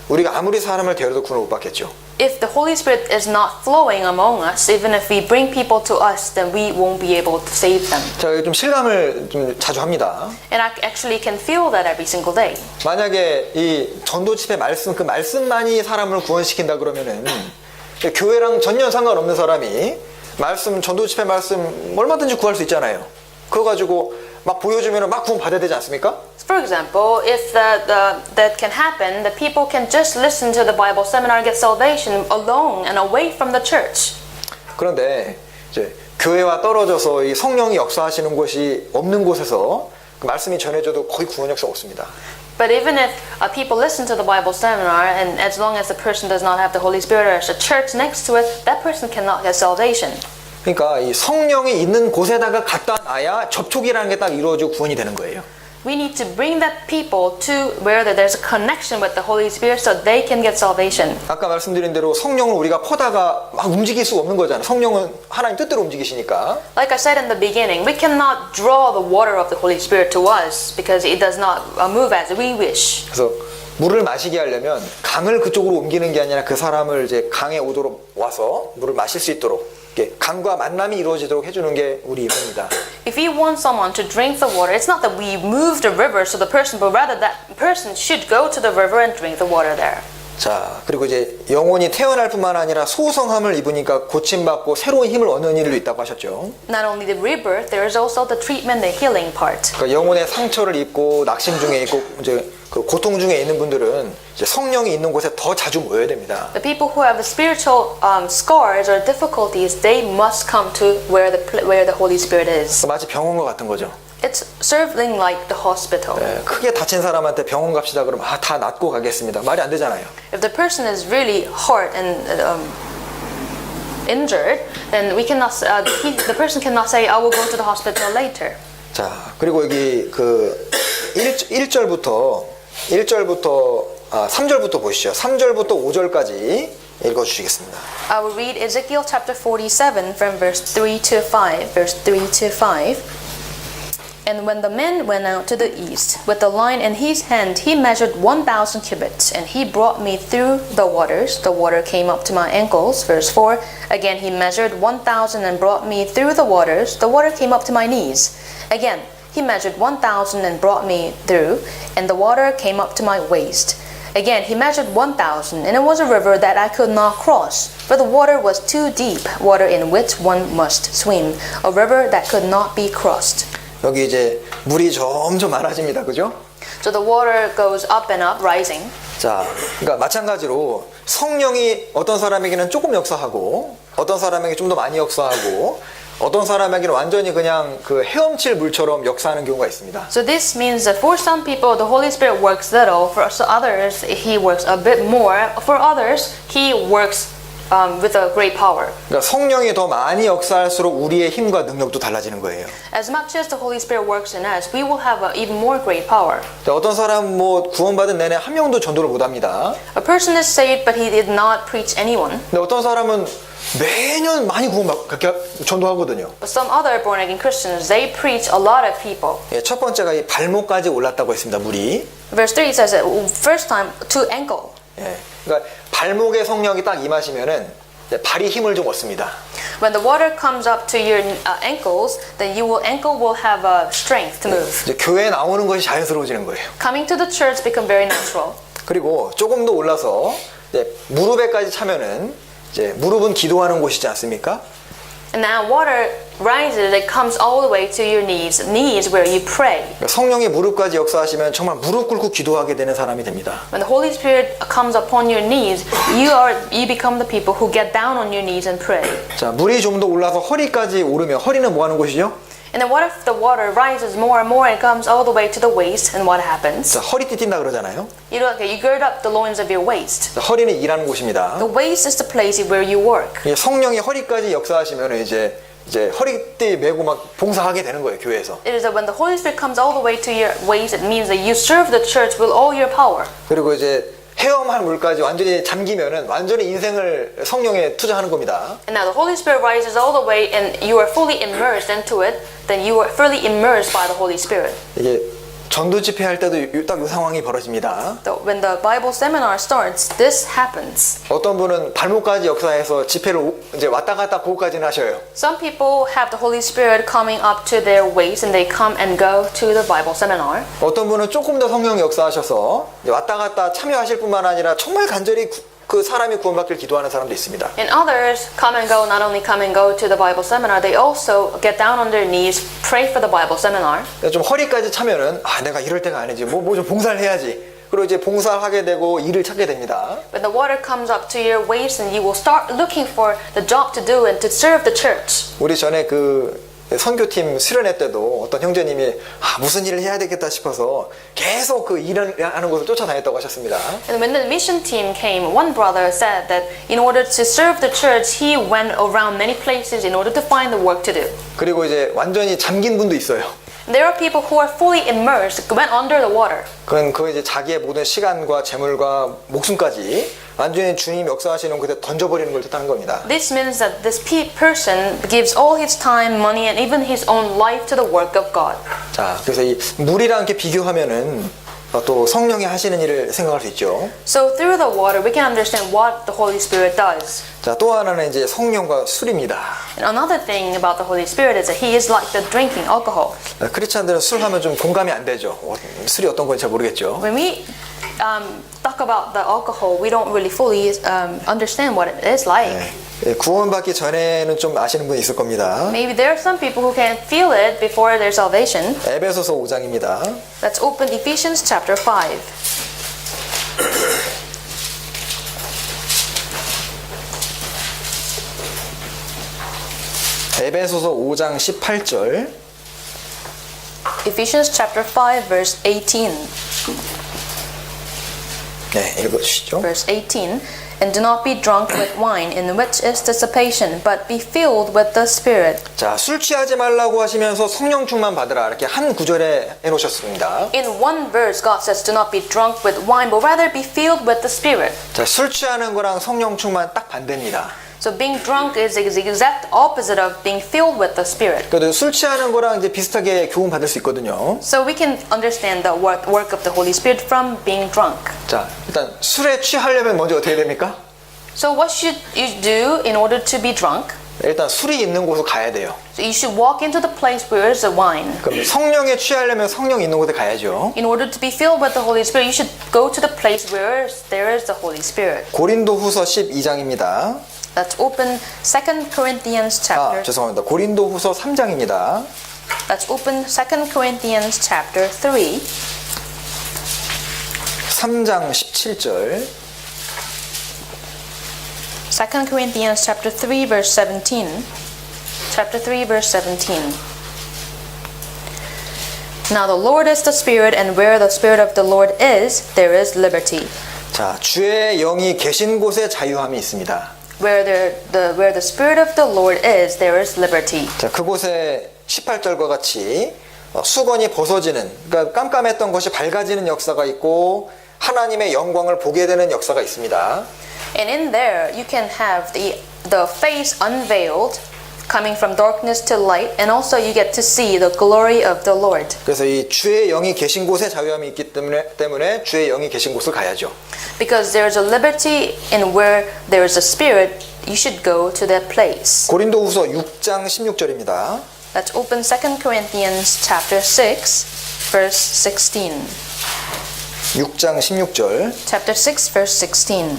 우리가 아무리 사람을 데려도 구원을 못 받겠죠. If the Holy Spirit is not flowing among us, even if we bring people to us, then we won't be able to save them. 제가 좀 실감을 좀 자주 합니다. And I actually can feel that every single day. 만약에 이 전도 집회 말씀, 그 말씀만이 사람을 구원시킨다 그러면은 교회랑 전혀 상관없는 사람이 말씀, 전도 집회 말씀 얼마든지 구할 수 있잖아요. 그거 가지고 막 보여주면 막 구원 받아야 되지 않습니까? For example, if that can happen, the people can just listen to the Bible seminar and get salvation alone and away from the church. 그런데 이제 교회와 떨어져서 이 성령이 역사하시는 곳이 없는 곳에서 그 말씀이 전해져도 거의 구원 역사 없습니다. But even if people listen to the Bible seminar, and as long as the person does not have the Holy Spirit or there's a church next to it, that person cannot get salvation. 그러니까 이 성령이 있는 곳에다가 갖다 놔야 접촉이라는 게 딱 이루어지고 구원이 되는 거예요. We need to bring that people to where there's a connection with the Holy Spirit so they can get salvation. 아까 말씀드린 대로 성령을 우리가 퍼다가 막 움직일 수 없는 거잖아요. 성령은 하나님 뜻대로 움직이시니까. Like I said in the beginning, we cannot draw the water of the Holy Spirit to us because it does not move as we wish. 그래서 물을 마시게 하려면 강을 그쪽으로 옮기는 게 아니라 그 사람을 이제 강에 오도록 와서 물을 마실 수 있도록 강과 만남이 이루어지도록 해주는 게 우리 임무입니다. If we want someone to drink the water, it's not that we move the river to the person, but rather that person should go to the river and drink the water there. 자, 그리고 이제 영혼이 태어날 뿐만 아니라 소성함을 입으니까 고침받고 새로운 힘을 얻는 일도 있다고 하셨죠. Not only the rebirth, there is also the treatment, the healing part. 그러니까 영혼의 상처를 입고 낙심 중에 있고 이제 그 고통 중에 있는 분들은 이제 성령이 있는 곳에 더 자주 모여야 됩니다. The people who have the spiritual scars or difficulties, they must come to where the Holy Spirit is. 마치 병원과 같은 거죠. It's serving like the hospital. 크게 다친 사람한테 병원 갑시다 그러면 다 낫고 가겠습니다. 말이 안 되잖아요. If the person is really hurt and injured, then we cannot. The person cannot say, "I will go to the hospital later." 자, 그리고 여기 그 1절부터 3절부터 보시죠. 3절부터 5절까지 읽어 주시겠습니다. I will read Ezekiel chapter 47 from verse 3 to 5. Verse 3 to 5. And when the man went out to the east with the line in his hand, he measured 1,000 cubits, and he brought me through the waters. The water came up to my ankles. Verse 4. Again he measured 1,000 and brought me through the waters. The water came up to my knees. Again he measured 1,000 and brought me through, and the water came up to my waist. Again he measured 1,000, and it was a river that I could not cross, for the water was too deep, water in which one must swim, a river that could not be crossed. 여기 이제 물이 점점 많아집니다. 그죠? So the water goes up and up, rising. 자, 그러니까 마찬가지로 성령이 어떤 사람에게는 조금 역사하고 어떤 사람에게 좀 더 많이 역사하고 어떤 사람에게는 완전히 그냥 그 헤엄칠 물처럼 역사하는 경우가 있습니다. So this means that for some people the Holy Spirit works little, for others he works a bit more, for others he works with a great power. 그러니까 성령이 더 많이 역사할수록 우리의 힘과 능력도 달라지는 거예요. As much as the Holy Spirit works in us, we will have even more great power. 어떤 사람 뭐 구원받은 내내 한 명도 전도를 못 합니다. A person is saved, but he did not preach anyone. 근데 어떤 사람은 매년 많이 그렇게 전도하거든요. But some other born again Christians, they preach a lot of people. 첫 번째가 이 발목까지 올랐다고 했습니다. 물이. Verse 3 says that first time to ankle. 그러니까 발목에 성령이 딱 임하시면은 발이 힘을 좀 얻습니다. When the water comes up to your ankles, then your ankle will have strength to move. 이제 교회에 나오는 것이 자연스러워지는 거예요. Coming to the church become very natural. 그리고 조금 더 올라서 이제 무릎에까지 차면은 이제 무릎은 기도하는 곳이지 않습니까? And now water rises, it comes all the way to your knees where you pray. 그러니까 성령이 무릎까지 역사하시면 정말 무릎 꿇고 기도하게 되는 사람이 됩니다. When the Holy Spirit comes upon your knees, you become the people who get down on your knees and pray. 자, 물이 좀 더 올라서 허리까지 오르면 허리는 뭐 하는 곳이죠? And then what if the water rises more and more and comes all the way to the waist, and what happens? 자, 허리띠 띈다 그러잖아요. You gird up the loins of your waist. 자, 허리는 일하는 곳입니다. The waist is the place where you work. 예, 성령이 허리까지 역사하시면 이제 허리띠 메고 막 봉사하게 되는 거예요, 교회에서. It is that when the Holy Spirit comes all the way to your waist, it means that you serve the church with all your power. 그리고 이제 헤엄할 물까지 완전히 잠기면은 완전히 인생을 성령에 투자하는 겁니다. And now the Holy Spirit rises all the way and you are fully immersed into it, then you are fully immersed by the Holy Spirit. 이게 전도 집회할 때도 딱 이 상황이 벌어집니다. So when the Bible seminar starts, this happens. 어떤 분은 발목까지 역사해서 집회를 이제 왔다 갔다 그거까지는 하셔요. Some people have the Holy Spirit coming up to their waist and they come and go to the Bible seminar. 어떤 분은 조금 더 성령 역사하셔서 이제 왔다 갔다 참여하실 뿐만 아니라 정말 간절히 그 사람이 구원받길 기도하는 사람도 있습니다. And others come and go, not only come and go to the Bible seminar, they also get down on their knees, pray for the Bible seminar. 좀 허리까지 차면은 내가 이럴 때가 아니지 뭐 좀 봉사를 해야지. 그리고 이제 봉사하게 되고 일을 찾게 됩니다. When the water comes up to your waist, and you will start looking for the job to do and to serve the church. 우리 전에 그 선교팀 수련회 때도 어떤 형제님이 무슨 일을 해야 되겠다 싶어서 계속 그 일을 하는 곳을 쫓아다녔다고 하셨습니다. And when the mission team came, one brother said that in order to serve the church, he went around many places in order to find the work to do. 그리고 이제 완전히 잠긴 분도 있어요. There are people who are fully immersed, went under the water. 그건 그 이제 자기의 모든 시간과 재물과 목숨까지 완전히 주님 역사하시는 그때 던져버리는 걸 뜻하는 겁니다. This means that this person gives all his time, money, and even his own life to the work of God. 자, 그래서 이 물이랑 이렇게 비교하면은 또 성령이 하시는 일을 생각할 수 있죠. So through the water, we can understand what the Holy Spirit does. 자, 또 하나는 이제 성령과 술입니다. And another thing about the Holy Spirit is that He is like the drinking alcohol. 크리스찬들은 술 하면 좀 공감이 안 되죠. 술이 어떤 건지 잘 모르겠죠. When we talk about the alcohol, we don't really fully understand what it is like. 구원받기 전에는 좀 아시는 분이 있을 겁니다. Maybe there are some people who can feel it before their salvation. 에베소서 5장입니다. Let's open Ephesians chapter 5. 에베소서 5장 18절. Ephesians chapter 5 verse 18. 네, 읽어주시죠. Verse 18. And do not be drunk with wine, in which is dissipation, but be filled with the Spirit. 자, 술 취하지 말라고 하시면서 성령 충만 받으라 이렇게 한 구절에 해놓으셨습니다. In one verse, God says, do not be drunk with wine, but rather be filled with the Spirit. 자, 술 취하는 거랑 성령 충만 딱 반대입니다. So being drunk is the exact opposite of being filled with the Spirit. 그래도 술 취하는 거랑 이제 비슷하게 교훈 받을 수 있거든요. So we can understand the work of the Holy Spirit from being drunk. 자, 일단 술에 취하려면 먼저 어떻게 됩니까? So what should you do in order to be drunk? 일단 술이 있는 곳으로 가야 돼요. So you should walk into the place where is the wine. 그럼 성령에 취하려면 성령 있는 곳에 가야죠. In order to be filled with the Holy Spirit, you should go to the place where there is the Holy Spirit. 고린도후서 12장입니다. Let's open 2 Corinthians chapter. 죄송합니다. 고린도후서 3장입니다. Let's open 2 Corinthians chapter 3. 3장 17절. 2 Corinthians chapter 3 verse 17. Chapter 3 verse 17. Now the Lord is the Spirit, and where the Spirit of the Lord is, there is liberty. 자, 주의 영이 계신 곳에 자유함이 있습니다. Where the Spirit of the Lord is, there is liberty. 자, 그곳에 18절과 같이 수건이 벗어지는, 그러니까 깜깜했던 것이 밝아지는 역사가 있고 하나님의 영광을 보게 되는 역사가 있습니다. And in there, you can have the face unveiled, coming from darkness to light, and also you get to see the glory of the Lord. 그래서 이 주의 영이 계신 곳에 자유함이 있기 때문에 주의 영이 계신 곳을 가야죠. Because there is a liberty in where there is a Spirit, you should go to that place. 고린도후서 6장 16절입니다. Let's open 2 Corinthians chapter 6, verse 16. 6장 16절. Chapter 6, verse 16.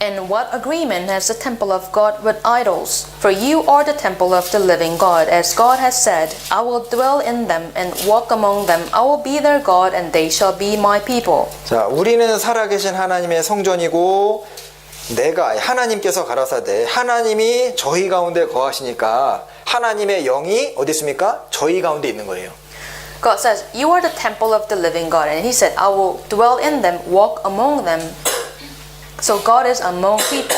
And what agreement has the temple of God with idols? For you are the temple of the living God, as God has said, I will dwell in them and walk among them. I will be their God, and they shall be my people. 자, 우리는 살아계신 하나님의 성전이고 내가 하나님께서 가라사대 하나님이 저희 가운데 거하시니까 하나님의 영이 어디 있습니까? 저희 가운데 있는 거예요. God says, you are the temple of the living God. And he said, I will dwell in them, walk among them. So God is among people.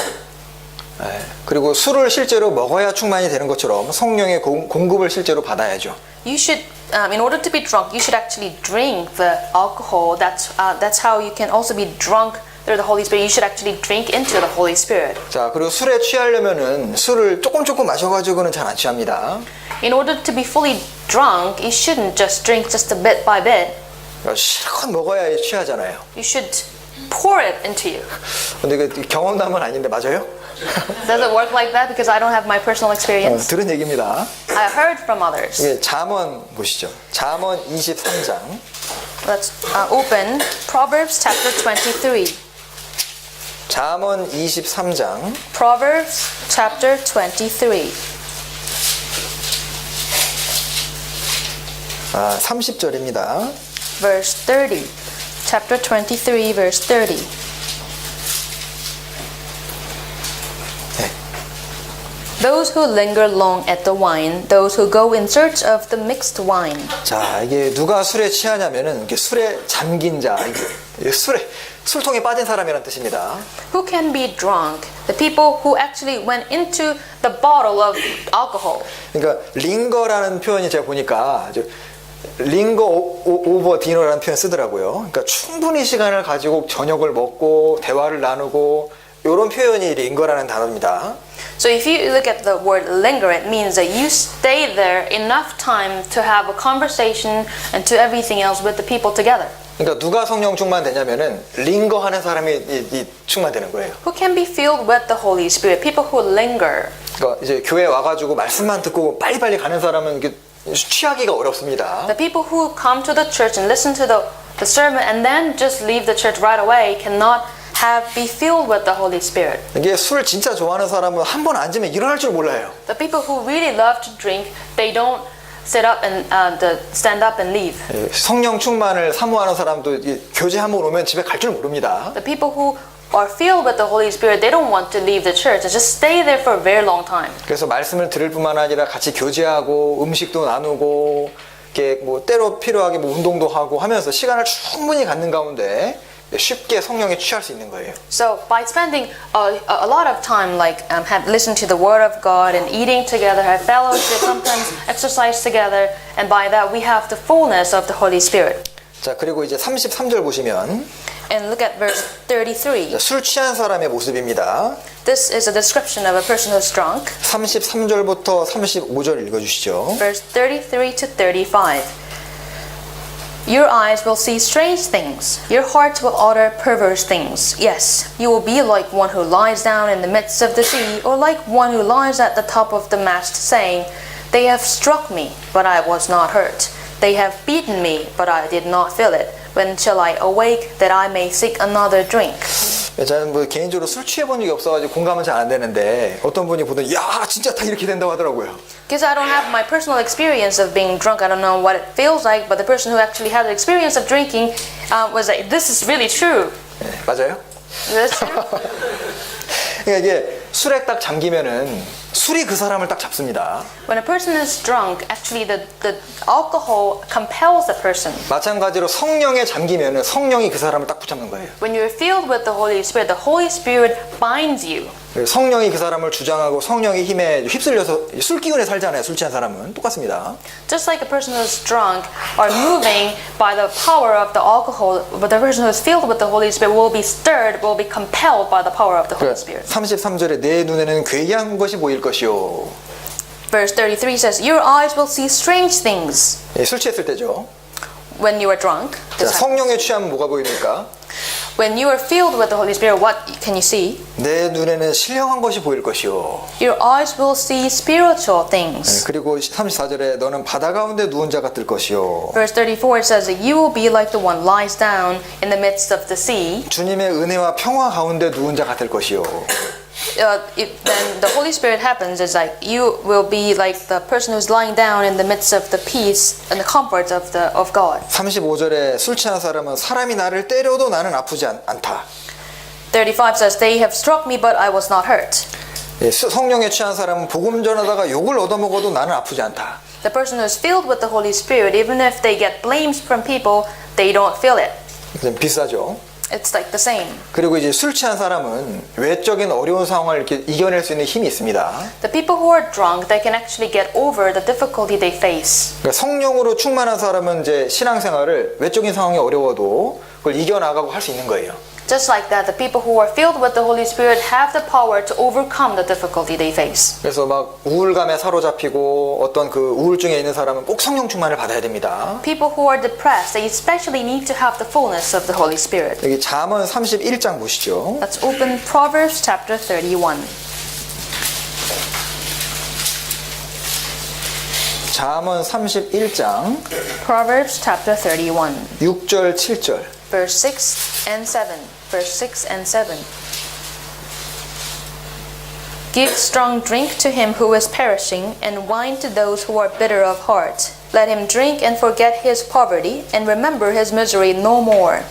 네, 그리고 술을 실제로 먹어야 충만이 되는 것처럼 성령의 공급을 실제로 받아야죠. You should, in order to be drunk, you should actually drink the alcohol. That's how you can also be drunk through the Holy Spirit. You should actually drink into the Holy Spirit. 자, 그리고 술에 취하려면은 술을 조금 마셔가지고는 잘 안 취합니다. In order to be fully drunk, you shouldn't just drink just a bit by bit. 실컷 먹어야 취하잖아요. You should pour it into you. 근데 그 경험담은 아닌데 맞아요? Does it work like that? Because I don't have my personal experience. 들은 얘기입니다. I heard from others. 예, 잠언 보시죠. 잠언 23장. Let's open Proverbs chapter 23. 잠언 23장. Proverbs chapter 23. 30절입니다. Verse 30. Chapter 23, verse 30. 네. Those who linger long at the wine, those who go in search of the mixed wine. 자, 이게 누가 술에 취하냐면은 이게 술에 잠긴 자, 이게 술통에 빠진 사람이라는 뜻입니다. Who can be drunk? The people who actually went into the bottle of alcohol. 그러니까 링거라는 표현이 제가 보니까 링거 오버 디너라는 표현 쓰더라고요. 그러니까 충분히 시간을 가지고 저녁을 먹고 대화를 나누고 이런 표현이 링거라는 단어입니다. So if you look at the word linger, it means that you stay there enough time to have a conversation and to everything else with the people together. 그러니까 누가 성령 충만되냐면은 링거하는 사람이 충만되는 거예요. Who can be filled with the Holy Spirit? People who linger. 그러니까 이제 교회 와가지고 말씀만 듣고 빨리빨리 가는 사람은 이게 취하기가 어렵습니다. The people who come to the church and listen to the sermon and then just leave the church right away cannot be filled with the Holy Spirit. 이게 술 진짜 좋아하는 사람은 한 번 앉으면 일어날 줄 몰라요. The people who really love to drink, they don't sit up and stand up and leave. 성령 충만을 사모하는 사람도 교제 한번 오면 집에 갈 줄 모릅니다. The people who are filled with the Holy Spirit, they don't want to leave the church. They just stay there for a very long time. 그래서 말씀을 들을 뿐만 아니라 같이 교제하고 음식도 나누고 이렇게 뭐 때로 필요하게 뭐 운동도 하고 하면서 시간을 충분히 갖는 가운데 쉽게 성령에 취할 수 있는 거예요. So by spending a lot of time, like have listened to the Word of God and eating together, have fellowship, sometimes exercise together, and by that we have the fullness of the Holy Spirit. 자, 그리고 이제 33절 보시면 And look at verse 33. 술 취한 사람의 모습입니다. This is a description of a person who's drunk. 33절부터 35절 읽어주시죠. Verse 33 to 35. Your eyes will see strange things. Your hearts will utter perverse things. Yes, you will be like one who lies down in the midst of the sea, or like one who lies at the top of the mast, saying, They have struck me, but I was not hurt. They have beaten me, but I did not feel it. When shall I awake that I may seek another drink? 저는 뭐 개인적으로 술 취해본 적이 없어가지고 공감은 잘 안 되는데 어떤 분이 보더니 야 진짜 다 이렇게 된다고 하더라고요. Because I don't have my personal experience of being drunk, I don't know what it feels like, but the person who actually had the experience of drinking was like, this is really true. 네, 맞아요? Is this true? 그러니까 이게 술에 딱 잠기면은 술이 그 사람을 딱 잡습니다. When a person is drunk, actually the alcohol compels the person. 마찬가지로 성령에 잠기면은 성령이 그 사람을 딱 붙잡는 거예요. When you're filled with the Holy Spirit binds you. 성령이 그 사람을 주장하고 성령의 힘에 휩쓸려서 술 기운에 살잖아요. 술 취한 사람은 똑같습니다. Just like a person who's drunk are moving by the power of the alcohol, but the person who's filled with the Holy Spirit will be stirred, will be compelled by the power of the Holy Spirit. 33절에 내 눈에는 괴이한 것이 보일 것이요. Verse 33 says, Your eyes will see strange things. 술 취했을 때죠. When you are drunk. 자, 성령에 취하면 뭐가 보입니까? When you are filled with the Holy Spirit, what can you see? 내 눈에는 신령한 것이 보일 것이요. Your eyes will see spiritual things. 그리고 34절에 너는 바다 가운데 누운 자 같을 것이요. Verse 34 it says that you will be like the one lies down in the midst of the sea. 주님의 은혜와 평화 가운데 누운 자 같을 것이요. Then the Holy Spirit happens is like you will be like the person who's lying down in the midst of the peace and the comfort of God. 35절에 술 취한 사람은 사람이 나를 때려도 나는 아프지 않다. 35 says they have struck me but I was not hurt. 성령에 취한 사람은 복음 전하다가 욕을 얻어먹어도 나는 아프지 않다. The person who is filled with the Holy Spirit, even if they get blames from people, they don't feel it. 비슷하죠. It's like the same. 그리고 이제 술 취한 사람은 외적인 어려운 상황을 이렇게 이겨낼 수 있는 힘이 있습니다. The people who are drunk, they can actually get over the difficulty they face. 그러니까 성령으로 충만한 사람은 이제 신앙생활을 외적인 상황이 어려워도 그걸 이겨나가고 할 수 있는 거예요. Just like that, the people who are filled with the Holy Spirit have the power to overcome the difficulty they face. 그래서 막 우울감에 사로잡히고 어떤 그 우울증에 있는 사람은 꼭 성령 충만을 받아야 됩니다. People who are depressed, they especially need to have the fullness of the Holy Spirit. 여기 잠언 31장 보시죠. Let's open Proverbs chapter 31. 잠언 31장 Proverbs chapter 31, 6절 7절. verse 6 and 7. Verse 6 and 7. Give strong drink to him who is perishing, and wine to those who are bitter of heart. Let him drink and forget his poverty, and remember his misery no more.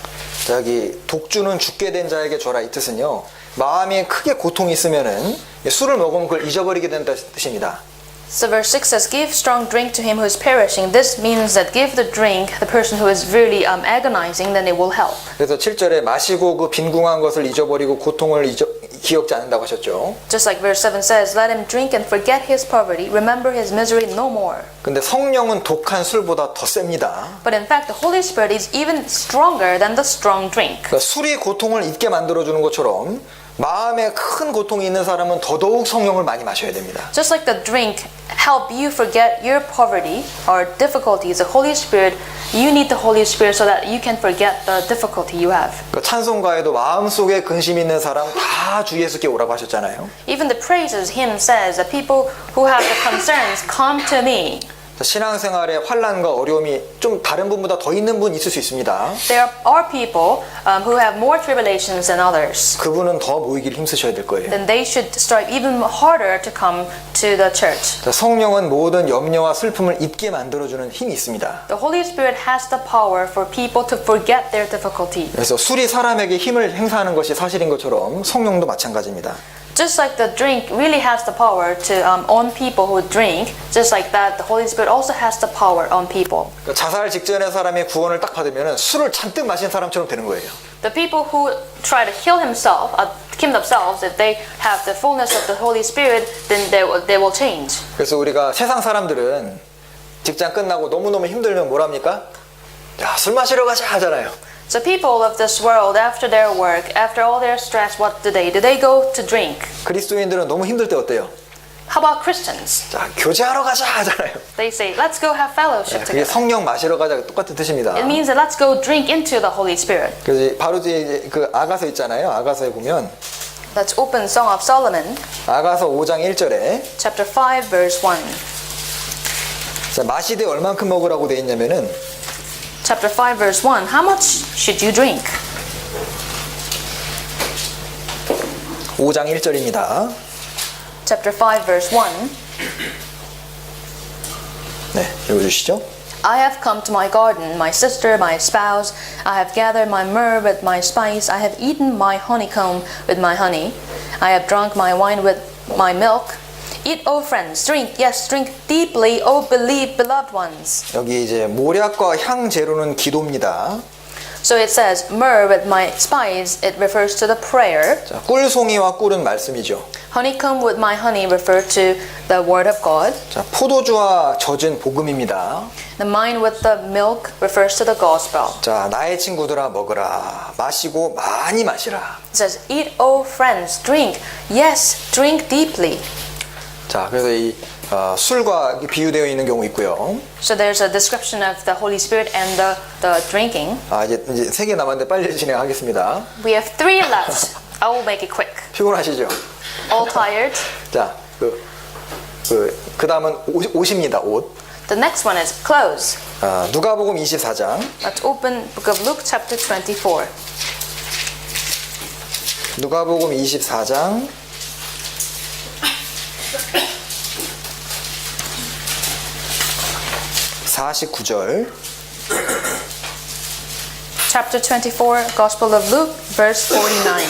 자, 여기 독주는 죽게 된 자에게 줘라 이 뜻은요. 마음에 크게 고통이 있으면은 술을 먹으면 그걸 잊어버리게 된다는 뜻입니다. So verse 6 says, give strong drink to him who is perishing. This means that give the drink the person who is really agonizing, then it will help. 그래서 7절에 마시고 그 빈궁한 것을 잊어버리고 고통을 기억지 않는다고 하셨죠. Just like verse 7 says, let him drink and forget his poverty, remember his misery no more. 근데 성령은 독한 술보다 더 셉니다. But in fact, the Holy Spirit is even stronger than the strong drink. 그러니까 술이 고통을 잊게 만들어주는 것처럼 마음에 큰 고통이 있는 사람은 더더욱 성령을 많이 마셔야 됩니다. Just like the drink help you forget your poverty or difficulties, the Holy Spirit, you need the Holy Spirit so that you can forget the difficulty you have. 그러니까 찬송가에도 마음속에 근심 있는 사람 다 주 예수께 오라고 하셨잖아요. Even the praises hymn says that people who have the concerns come to me. 신앙생활에 환난과 어려움이 좀 다른 분보다 더 있는 분 있을 수 있습니다. There are people who have more tribulations than others. 그분은 더 모이기를 힘쓰셔야 될 거예요. Then they should strive even harder to come to the church. 성령은 모든 염려와 슬픔을 잊게 만들어주는 힘이 있습니다. The Holy Spirit has the power for people to forget their difficulty. 그래서 술이 사람에게 힘을 행사하는 것이 사실인 것처럼 성령도 마찬가지입니다. Just like the drink really has the power to on people who drink, just like that, the Holy Spirit also has the power on people. 그러니까 자살 직전에 사람이 구원을 딱 받으면 술을 잔뜩 마신 사람처럼 되는 거예요. The people who try to kill themselves, if they have the fullness of the Holy Spirit, then they will change. 그래서 우리가 세상 사람들은 직장 끝나고 너무너무 힘들면 뭐랍니까? 야, 술 마시러 가자 하잖아요. So people of this world, after their work, after all their stress, what do? They go to drink. 그리스도인들은 너무 힘들 때 어때요? How about Christians? 자, 교제하러 가자 하잖아요. They say, let's go have fellowship 그게 together. 성령 마시러 가자 똑같은 뜻입니다. It means that let's go drink into the Holy Spirit. 그래서 바로 이제 그 아가서 있잖아요. 아가서에 보면 Let's open Song of Solomon, 아가서 5장 1절에 chapter 5, verse 1. 자, 마시되 얼만큼 먹으라고 돼 있냐면은 Chapter 5, verse 1. How much should you drink? 5장 1절입니다. Chapter 5, verse 1. 네, 읽어주시죠. I have come to my garden, my sister, my spouse. I have gathered my myrrh with my spice. I have eaten my honeycomb with my honey. I have drunk my wine with my milk. Eat, O friends, drink, yes, drink deeply, O beloved ones. 여기 이제 모략과 향 재료는 기도입니다. So it says, myrrh with my spice, it refers to the prayer. 자, 꿀송이와 꿀은 말씀이죠. Honeycomb with my honey refer to the word of God. 자, 포도주와 젖은 복음입니다. The wine with the milk refers to the gospel. 자, 나의 친구들아 먹으라. 마시고 많이 마시라. It says, eat, O friends, drink, yes, drink deeply. 자, 그래서 이 술과 비유되어 있는 경우 있고요. So there's a description of the Holy Spirit and the drinking. 이제 3개 남았는데 빨리 진행하겠습니다. We have 3 left. I will make it quick. 피곤하시죠? All tired? 자, 그 다음은 옷입니다. 옷. The next one is clothes. 누가복음 24장. Let's open Book of Luke chapter 24. 누가복음 24장 49절. Chapter 24, Gospel of Luke, verse 49.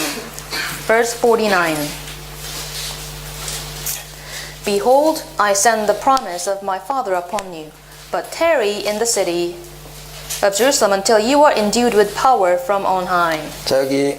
Verse 49. Behold, I send the promise of my Father upon you, but tarry in the city of Jerusalem until you are endued with power from on high. 자, 여기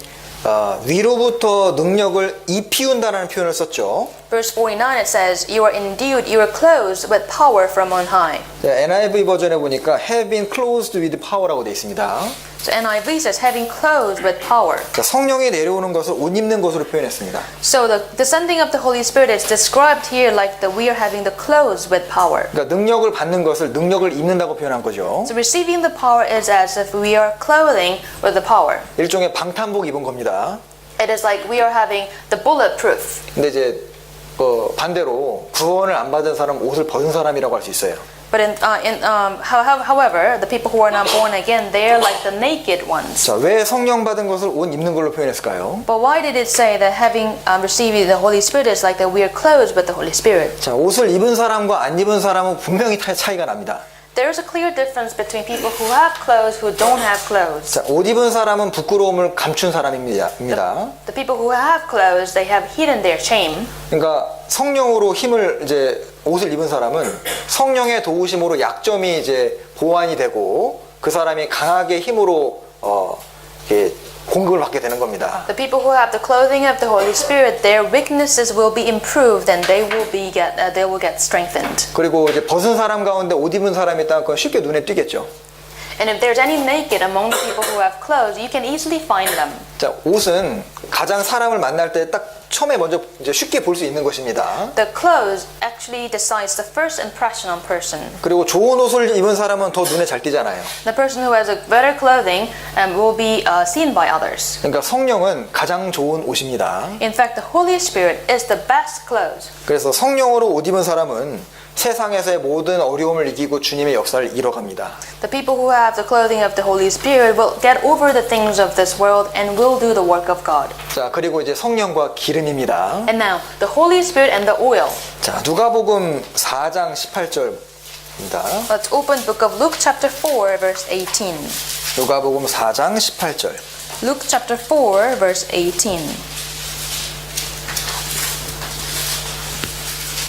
위로부터 능력을 입히운다라는 표현을 썼죠. Verse 49 it says, you are endued, you are clothed with power from on high. NIV 버전에 보니까 have been clothed with power라고 되어 있습니다. So NIV says, having clothed with power. 자, 성령이 내려오는 것을 옷 입는 것으로 표현했습니다. So the descending of the Holy Spirit is described here like that we are having the clothes with power. 그러니까 능력을 받는 것을 능력을 입는다고 표현한 거죠. So receiving the power is as if we are clothing with the power. 일종의 방탄복 입은 겁니다. It is like we are having the bulletproof. 근데 이제 반대로 구원을 안 받은 사람 옷을 벗은 사람이라고 할 수 있어요. But however, the people who are not born again, they are like the naked ones. 자, 왜 성령 받은 것을 옷 입는 걸로 표현했을까요? But why did it say that having received the Holy Spirit is like that we are clothed with the Holy Spirit? 자, 옷을 입은 사람과 안 입은 사람은 분명히 차이가 납니다. There is a clear difference between people who have clothes who don't have clothes. 자, 옷 입은 사람은 부끄러움을 감춘 사람입니다. The people who have clothes, they have hidden their shame. 그러니까 성령으로 힘을 이제 옷을 입은 사람은 성령의 도우심으로 약점이 이제 보완이 되고 그 사람이 강하게 힘으로 이렇게 공급을 받게 되는 겁니다. The people who have the clothing of the Holy Spirit, their weaknesses will be improved and they will get strengthened. 그리고 이제 벗은 사람 가운데 옷 입은 사람이 있다면 그건 쉽게 눈에 띄겠죠. And if there's any naked among the people who have clothes, you can easily find them. 자, 옷은 가장 사람을 만날 때 딱 처음에 먼저 이제 쉽게 볼 수 있는 것입니다. The clothes actually decides the first impression on person. 그리고 좋은 옷을 입은 사람은 더 눈에 잘 띄잖아요. The person who has a better clothing will be seen by others. 그러니까 성령은 가장 좋은 옷입니다. In fact, the Holy Spirit is the best clothes. 그래서 성령으로 옷 입은 사람은 세상에서의 모든 어려움을 이기고 주님의 역사를 이뤄갑니다. The people who have the clothing of the Holy Spirit will get over the things of this world and will do the work of God. 자, 그리고 이제 성령과 기름입니다. And now, the Holy Spirit and the oil. 자, 누가복음 4장 18절입니다. Let's open Book of Luke chapter 4 verse 18. 누가복음 4장 18절. Luke chapter 4 verse 18.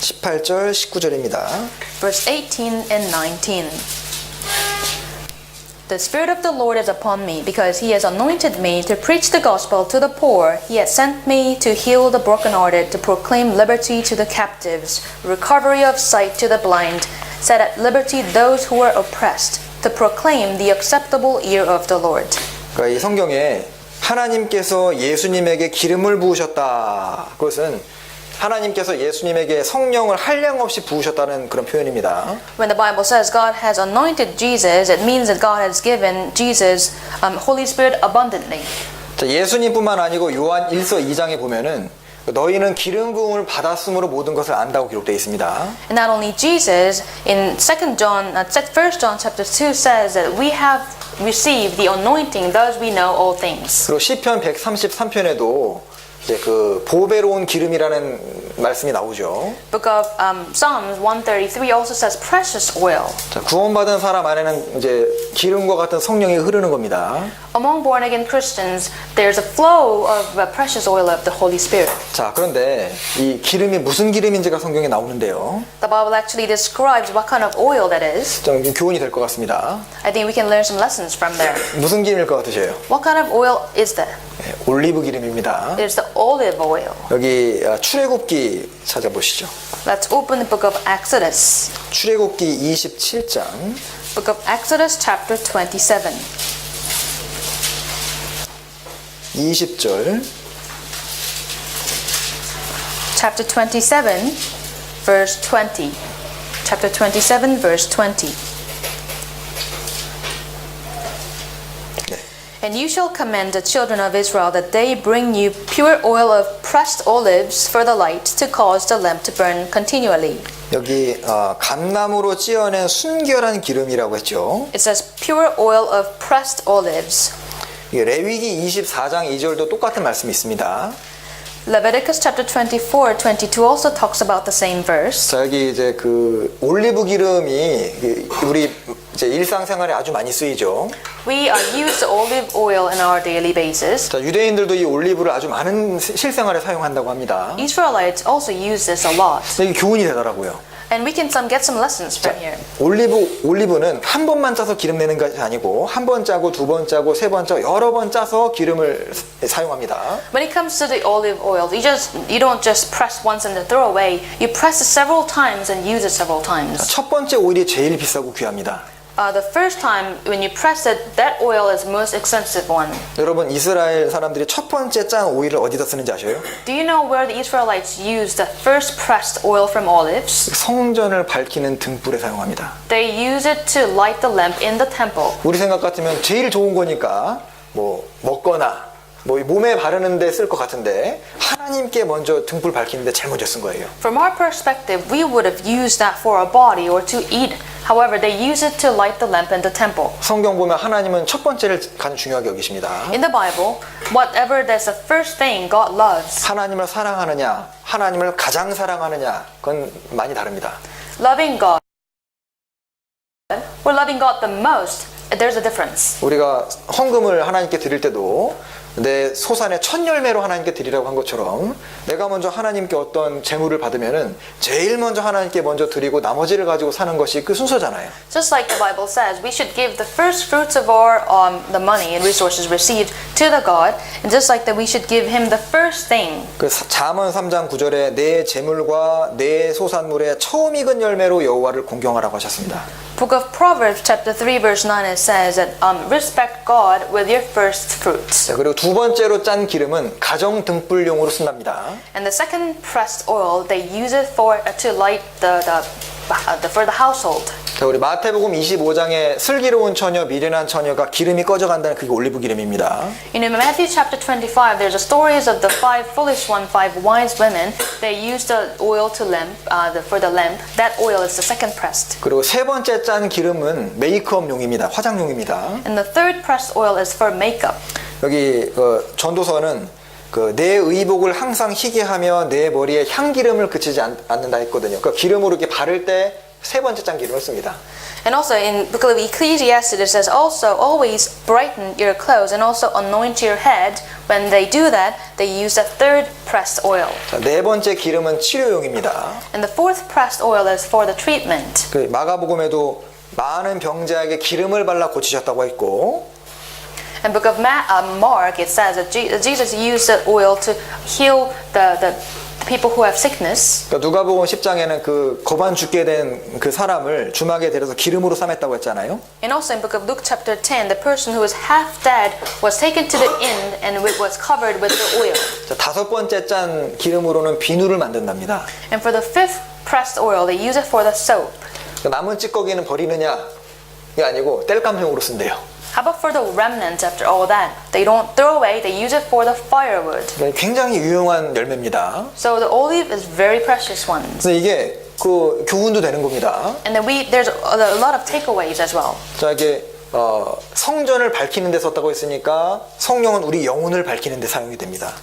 18절 19절입니다. Verse 18 and 19. The Spirit of the Lord is upon me, because He has anointed me to preach the gospel to the poor. He has sent me to heal the brokenhearted, to proclaim liberty to the captives, recovery of sight to the blind, set at liberty those who are oppressed, to proclaim the acceptable year of the Lord. 그러니까 이 성경에 하나님께서 예수님에게 기름을 부으셨다. 그것은 하나님께서 예수님에게 성령을 한량없이 부으셨다는 그런 표현입니다. When the Bible says God has anointed Jesus, it means that God has given Jesus Holy Spirit abundantly. 자, 예수님뿐만 아니고 요한 1서 2장에 보면은 너희는 기름 부음을 받았으므로 모든 것을 안다고 기록되어 있습니다. And not only Jesus, in 1 John chapter 2 says that we have received the anointing, thus we know all things. 그리고 시편 133편에도 이제 그 보배로운 기름이라는 말씀이 나오죠. Book of Psalms 133 also says precious oil. 자, 구원받은 사람 안에는 이제 기름과 같은 성령이 흐르는 겁니다. Among born again Christians, there's a flow of precious oil of the Holy Spirit. 자, 그런데 이 기름이 무슨 기름인지가 성경에 나오는데요. The Bible actually describes what kind of oil that is. 좀 교훈이 될 것 같습니다. I think we can learn some lessons from there. 무슨 기름일 것 같으세요? What kind of oil is that? 네, 올리브 기름입니다. It's the olive oil. 여기 출애굽기 찾아보시죠. Let's open the book of Exodus. 출애굽기 27장 Book of Exodus chapter 27. 20절 Chapter 27 verse 20. Chapter 27, verse 20. And you shall command the children of Israel that they bring you pure oil of pressed olives for the light, to cause the lamp to burn continually. 여기 감나무로 찌어낸 순결한 기름이라고 했죠. It says pure oil of pressed olives. 레위기 24장 2절도 똑같은 말씀이 있습니다. Leviticus chapter 24, 22 also talks about the same verse. 자, 여기 이제 그 올리브 기름이 우리 이제 일상생활에 아주 많이 쓰이죠. We use olive oil in our daily basis. 자, 유대인들도 이 올리브를 아주 많은 실생활에 사용한다고 합니다. Israelites also use this a lot. 근데 이게 교훈이 되더라고요. And we can get some lessons from here. 올리브는 한 번만 짜서 기름 내는 것이 아니고 한 번 짜고 두 번 짜고 세 번 짜고 여러 번 짜서 기름을 사용합니다. When it comes to the olive oil, you don't just press once and then throw away. You press it several times and use it several times. 첫 번째 오일이 제일 비싸고 귀합니다. The first time when you press it, that oil is the most expensive one. 여러분 이스라엘 사람들이 첫 번째 짠 오일을 어디다 쓰는지 아셔요? Do you know where the Israelites use the first pressed oil from olives? 성전을 밝히는 등불에 사용합니다. They use it to light the lamp in the temple. 우리 생각 같으면 제일 좋은 거니까 뭐 먹거나 뭐 몸에 바르는 데 쓸 것 같은데 하나님께 먼저 등불 밝히는데 제일 먼저 쓴 거예요. From our perspective, we would have used that for our body or to eat. However, they use it to light the lamp in the temple. 성경 보면 하나님은 첫 번째를 가장 중요하게 여기십니다. In the Bible, whatever that's the first thing God loves. 하나님을 사랑하느냐, 하나님을 가장 사랑하느냐, 그건 많이 다릅니다. Loving God or loving God the most, there's a difference. 우리가 헌금을 하나님께 드릴 때도 내 소산의 첫 열매로 하나님께 드리라고 한 것처럼 내가 먼저 하나님께 어떤 재물을 받으면은 제일 먼저 하나님께 먼저 드리고 나머지를 가지고 사는 것이 그 순서잖아요. Just like the Bible says, we should give the first fruits of our the money and resources received to the God, and just like that, we should give Him the first thing. 그 잠언 3장 9절에 내 재물과 내 소산물의 처음 익은 열매로 여호와를 공경하라고 하셨습니다. Book of Proverbs chapter 3 verse 9 it says that respect God with your first fruits. 자, 그리고 두 번째로 짠 기름은 가정 등불용으로 쓴답니다. And the second pressed oil they use it for to light for the household. 자, 우리 마태복음 25장에 슬기로운 처녀, 미련한 처녀가 기름이 꺼져간다는 그게 올리브 기름입니다. In Matthew chapter 25, there's a stories of the five wise women. They used the oil to for the lamp. That oil is the second pressed. 그리고 세 번째 짠 기름은 메이크업용입니다. 화장용입니다. And the third pressed oil is for makeup. 여기 전도서는 내 의복을 항상 희게 하며 내 머리에 향기름을 그치지 않는다 했거든요. 그러니까 기름으로 이렇게 바를 때 세 번째 짠 기름을 씁니다. And also in book of Ecclesiastes it says also always brighten your clothes and also anoint your head. When they do that, they use the third pressed oil. 자, 네 번째 기름은 치료용입니다. And the fourth pressed oil is for the treatment. 그 마가복음에도 많은 병자에게 기름을 발라 고치셨다고 했고, In book of Mark it says that Jesus used the oil to heal the people who have sickness. 그러니까 누가복음 10장에는 그 거반 죽게 된 그 사람을 주막에 데려서 기름으로 싸맸다고 했잖아요. And also in book of Luke chapter 10, the person who was half dead was taken to the inn and was covered with the oil. 자, 다섯 번째 짠 기름으로는 비누를 만든답니다. And for the fifth pressed oil, they use it for the soap. 그러니까 남은 찌꺼기는 버리느냐? 이게 아니고 땔감용으로 쓴대요. How about for the remnants after all that? They don't throw away, they use it for the firewood. 그러니까 굉장히 유용한 열매입니다. So the olive is very precious one. 그래서 이게 그 교훈도 되는 겁니다. And then there's a lot of takeaways as well. 자, 이게 성전을 밝히는 데 썼다고 했으니까 성령은 우리 영혼을 밝히는 데 사용이 됩니다.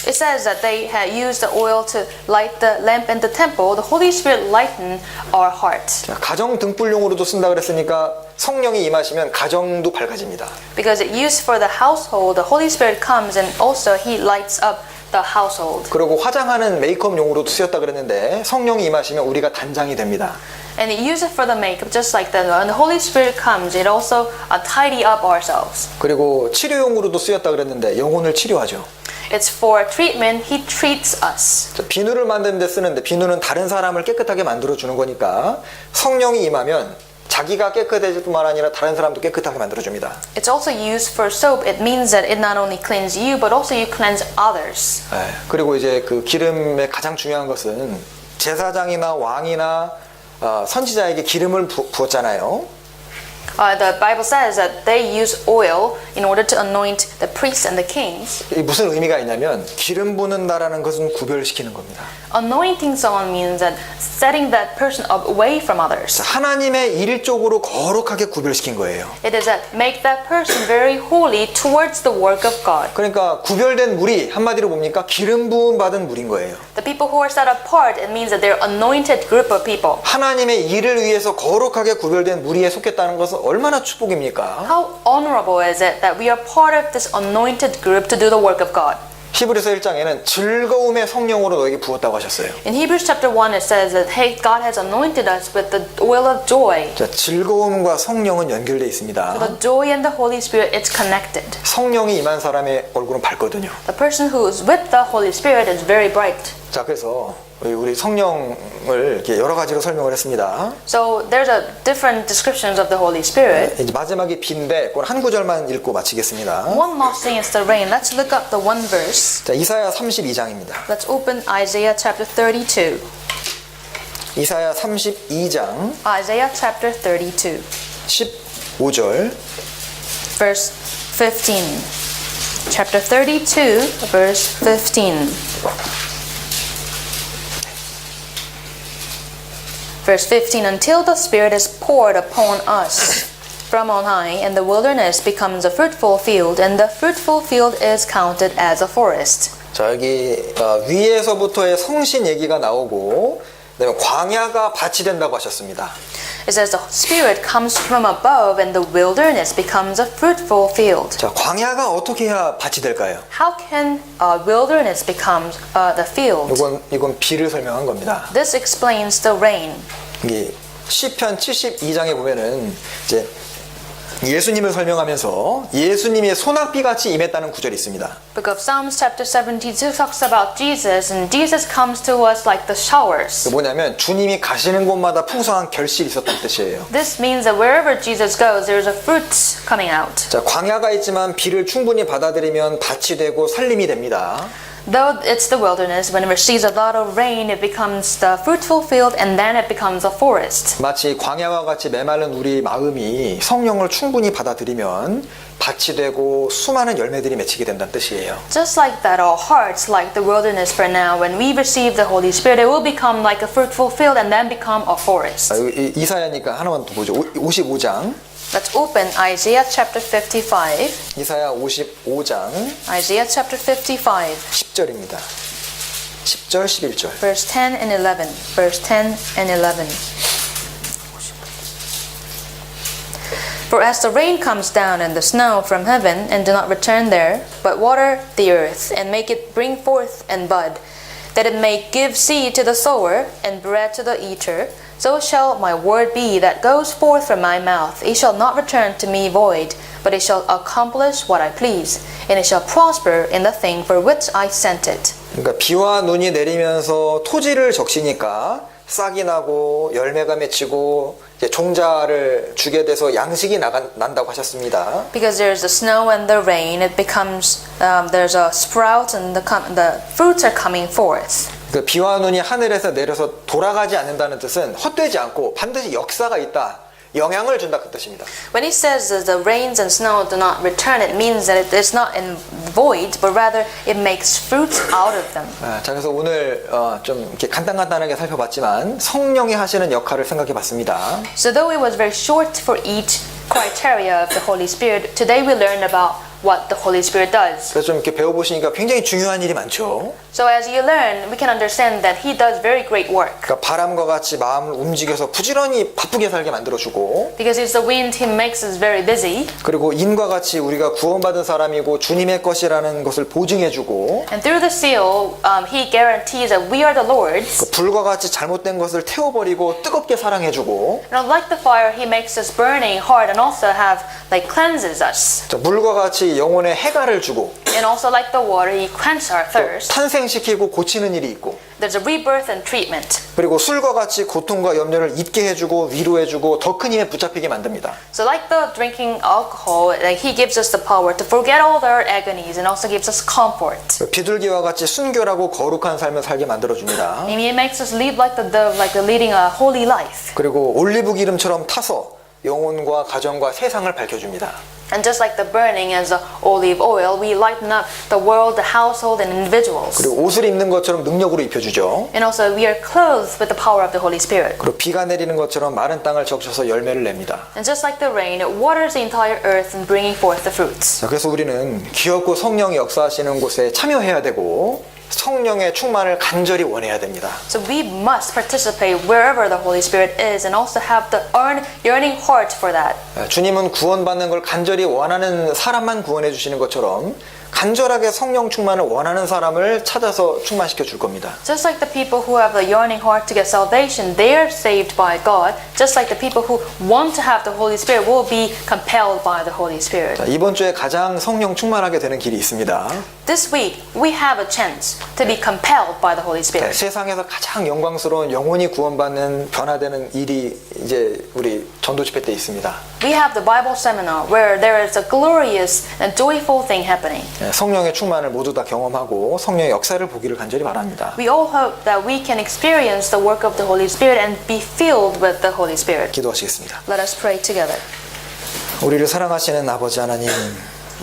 It says that they had used the oil to light the lamp in the temple. The Holy Spirit lightened our heart. 자, 가정 등불용으로도 쓴다 그랬으니까 성령이 임하시면 가정도 밝아집니다. Because it used for the household, the Holy Spirit comes and also He lights up the household. 그리고 화장하는 메이크업용으로도 쓰였다 그랬는데 성령이 임하시면 우리가 단장이 됩니다. And it used it for the makeup, just like that. When the Holy Spirit comes, it also tidy up ourselves. 그리고 치료용으로도 쓰였다 그랬는데 영혼을 치료하죠. It's for treatment. He treats us. 자, 비누를 만드는 데 쓰는데 비누는 다른 사람을 깨끗하게 만들어 주는 거니까 성령이 임하면 자기가 깨끗해질 뿐만 아니라 다른 사람도 깨끗하게 만들어 줍니다. It's also used for soap. It means that it not only cleanses you, but also you cleanse others. 네, 그리고 이제 그 기름의 가장 중요한 것은 제사장이나 왕이나 선지자에게 기름을 부었잖아요. The Bible says that they use oil in order to anoint the priests and the kings. 이게 무슨 의미가 있냐면 기름 부는다라는 것은 구별시키는 겁니다. Anointing someone means that setting that person up away from others. 하나님의 일 쪽으로 거룩하게 구별시킨 거예요. It is that make that person very holy towards the work of God. 그러니까 구별된 무리 한마디로 뭡니까? 기름 부음 받은 무리인 거예요. The people who are set apart, it means that they're anointed group of people. 하나님의 일을 위해서 거룩하게 구별된 무리에 속했다는 것은 얼마나 축복입니까? How honorable is it that we are part of this anointed group to do the work of God? 히브리서 1장에는 즐거움의 성령으로 너에게 부었다고 하셨어요. In Hebrews chapter 1 it says that hey, God has anointed us with the oil of joy. 자, 즐거움과 성령은 연결되어 있습니다. The joy and the Holy Spirit, it's connected. 성령이 임한 사람의 얼굴은 밝거든요. The person who is with the Holy Spirit is very bright. 자, 그래서 우리 성령을 이렇게 여러 가지로 설명을 했습니다. So there's a different descriptions of the Holy Spirit. 이제 마지막이 비인데 그건 한 구절만 읽고 마치겠습니다. One last thing is the rain. Let's look up the one verse. 자, 이사야 32장입니다. Let's open Isaiah chapter 32. 이사야 32장 Isaiah chapter 32, 15절 verse 15. Chapter 32, verse 15. Verse 15, until the Spirit is poured upon us from on high, and the wilderness becomes a fruitful field, and the fruitful field is counted as a forest. 자, 여기 위에서부터의 성신 얘기가 나오고 그다음에 광야가 밭이 된다고 하셨습니다. It says the Spirit comes from above, and the wilderness becomes a fruitful field. 자, 광야가 어떻게 해야 밭이 될까요? How can wilderness become the field? 이건 비를 설명한 겁니다. This explains the rain. 이게 시편 72장에 보면은 이제 예수님을 설명하면서 예수님의 소낙비 같이 임했다는 구절이 있습니다. Book of Psalms chapter 72 talks about Jesus, and Jesus comes to us like the showers. 뭐냐면 주님이 가시는 곳마다 풍성한 결실이 있었다는 뜻이에요. This means that wherever Jesus goes, there is a fruit coming out. 자, 광야가 있지만 비를 충분히 받아들이면 밭이 되고 살림이 됩니다. Though it's the wilderness, when it receives a lot of rain, it becomes the fruitful field, and then it becomes a forest. 마치 광야와 같이 메마른 우리 마음이 성령을 충분히 받아들이면 밭이 되고 수많은 열매들이 맺히게 된다는 뜻이에요. Just like that, our hearts, like the wilderness for now, when we receive the Holy Spirit, it will become like a fruitful field and then become a forest. 여기 이사야니까 하나만 더 보죠. 55장. Let's open Isaiah chapter 55. 이사야 55장 Isaiah chapter 55, 10절입니다. 10절 11절. verse 10 and 11. Verse 10 and 11. For as the rain comes down and the snow from heaven, and do not return there, but water the earth, and make it bring forth and bud, that it may give seed to the sower, and bread to the eater, so shall my word be that goes forth from my mouth. It shall not return to me void, but it shall accomplish what I please, and it shall prosper in the thing for which I sent it. 그러니까 비와 눈이 내리면서 토지를 적시니까 싹이 나고 열매가 맺히고 이제 종자를 주게 돼서 양식이 난다고 하셨습니다. Because there's the snow and the rain, it becomes there's a sprout and the fruits are coming forth. 그 비와 눈이 하늘에서 내려서 돌아가지 않는다는 뜻은 헛되지 않고 반드시 역사가 있다. 영향을 준다 그 뜻입니다. When he says that the rains and snow do not return, it means that it is not in void, but rather it makes fruits out of them. 자, 그래서 오늘 좀 이렇게 간단하게 살펴봤지만 성령이 하시는 역할을 생각해봤습니다. So though it was very short for each criteria of the Holy Spirit, today we learned about what the Holy Spirit does. 그래서 좀 이렇게 배워보시니까 굉장히 중요한 일이 많죠. So as you learn, we can understand that He does very great work. 그러니까 바람과 같이 마음을 움직여서 부지런히 바쁘게 살게 만들어주고, Because it's the wind, He makes us very busy. 그리고 인과 같이 우리가 구원받은 사람이고 주님의 것이라는 것을 보증해주고, And through the seal, He guarantees that we are the Lord's. 그 불과 같이 잘못된 것을 태워버리고 뜨겁게 사랑해주고, And like the fire, He makes us burning hard and also cleanses us. 자, 물과 같이 영혼의 해가를 주고, And also like the water, He quenches our thirst. 탄생을 탄생시키고 고치는 일이 있고, There's a rebirth and treatment. 그리고 술과 같이 고통과 염려를 잊게 해주고 위로해주고 더 큰 힘에 붙잡히게 만듭니다. So like the drinking alcohol, like he gives us the power to forget all their agonies and also gives us comfort. 비둘기와 같이 순결하고 거룩한 삶을 살게 만들어줍니다. Maybe it makes us live like the dove, like the leading a holy life. 그리고 올리브 기름처럼 타서 영혼과 가정과 세상을 밝혀줍니다. And just like the burning as the olive oil, we lighten up the world, the household, and individuals. 그리고 옷을 입는 것처럼 능력으로 입혀주죠. And also we are clothed with the power of the Holy Spirit. 그리고 비가 내리는 것처럼 마른 땅을 적셔서 열매를 냅니다. And just like the rain, it waters the entire earth and bringing forth the fruits. 자, 그래서 우리는 귀엽고 성령이 역사하시는 곳에 참여해야 되고 성령의 충만을 간절히 원해야 됩니다. So we must participate wherever the Holy Spirit is and also have the yearning heart for that. 주님은 구원받는 걸 간절히 원하는 사람만 구원해 주시는 것처럼 간절하게 성령 충만을 원하는 사람을 찾아서 충만시켜 줄 겁니다. Just like the people who have the yearning heart to get salvation, they are saved by God. Just like the people who want to have the Holy Spirit will be compelled by the Holy Spirit. 자, 이번 주에 가장 성령 충만하게 되는 길이 있습니다. This week, we have a chance to be compelled by the Holy Spirit. 세상에서 가장 영광스러운 영혼이 구원받는 변화되는 일이 이제 우리 전도 집회 때 있습니다. We have the Bible seminar where there is a glorious and joyful thing happening. 성령의 충만을 모두 다 경험하고 성령의 역사를 보기를 간절히 바랍니다. We all hope that we can experience the work of the Holy Spirit and be filled with the Holy Spirit. 기도하시겠습니다. Let us pray together. 우리를 사랑하시는 아버지 하나님,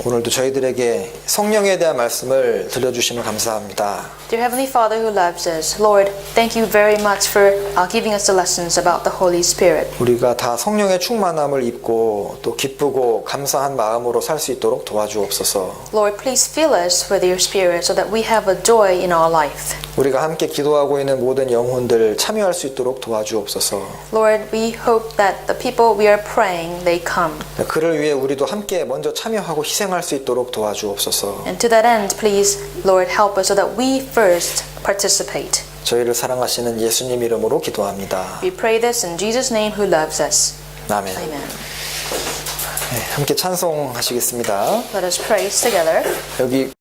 오늘도 저희들에게 성령에 대한 말씀을 들려주시면 감사합니다. Dear Heavenly Father who loves us, Lord, thank you very much for giving us the lessons about the Holy Spirit. 우리가 다 성령의 충만함을 입고 또 기쁘고 감사한 마음으로 살 수 있도록 도와주옵소서. Lord, please fill us with your Spirit so that we have a joy in our life. 우리가 함께 기도하고 있는 모든 영혼들 참여할 수 있도록 도와주옵소서. Lord, we hope that the people we are praying, they come. 그를 위해 우리도 함께 먼저 참여하고 희생할 수 있도록 도와주옵소서. And to that end, please, Lord, help us so that we first participate. 저희를 사랑하시는 예수님 이름으로 기도합니다. We pray this in Jesus' name who loves us. 아멘. Amen. 함께 찬송하시겠습니다. Let us praise together. 여기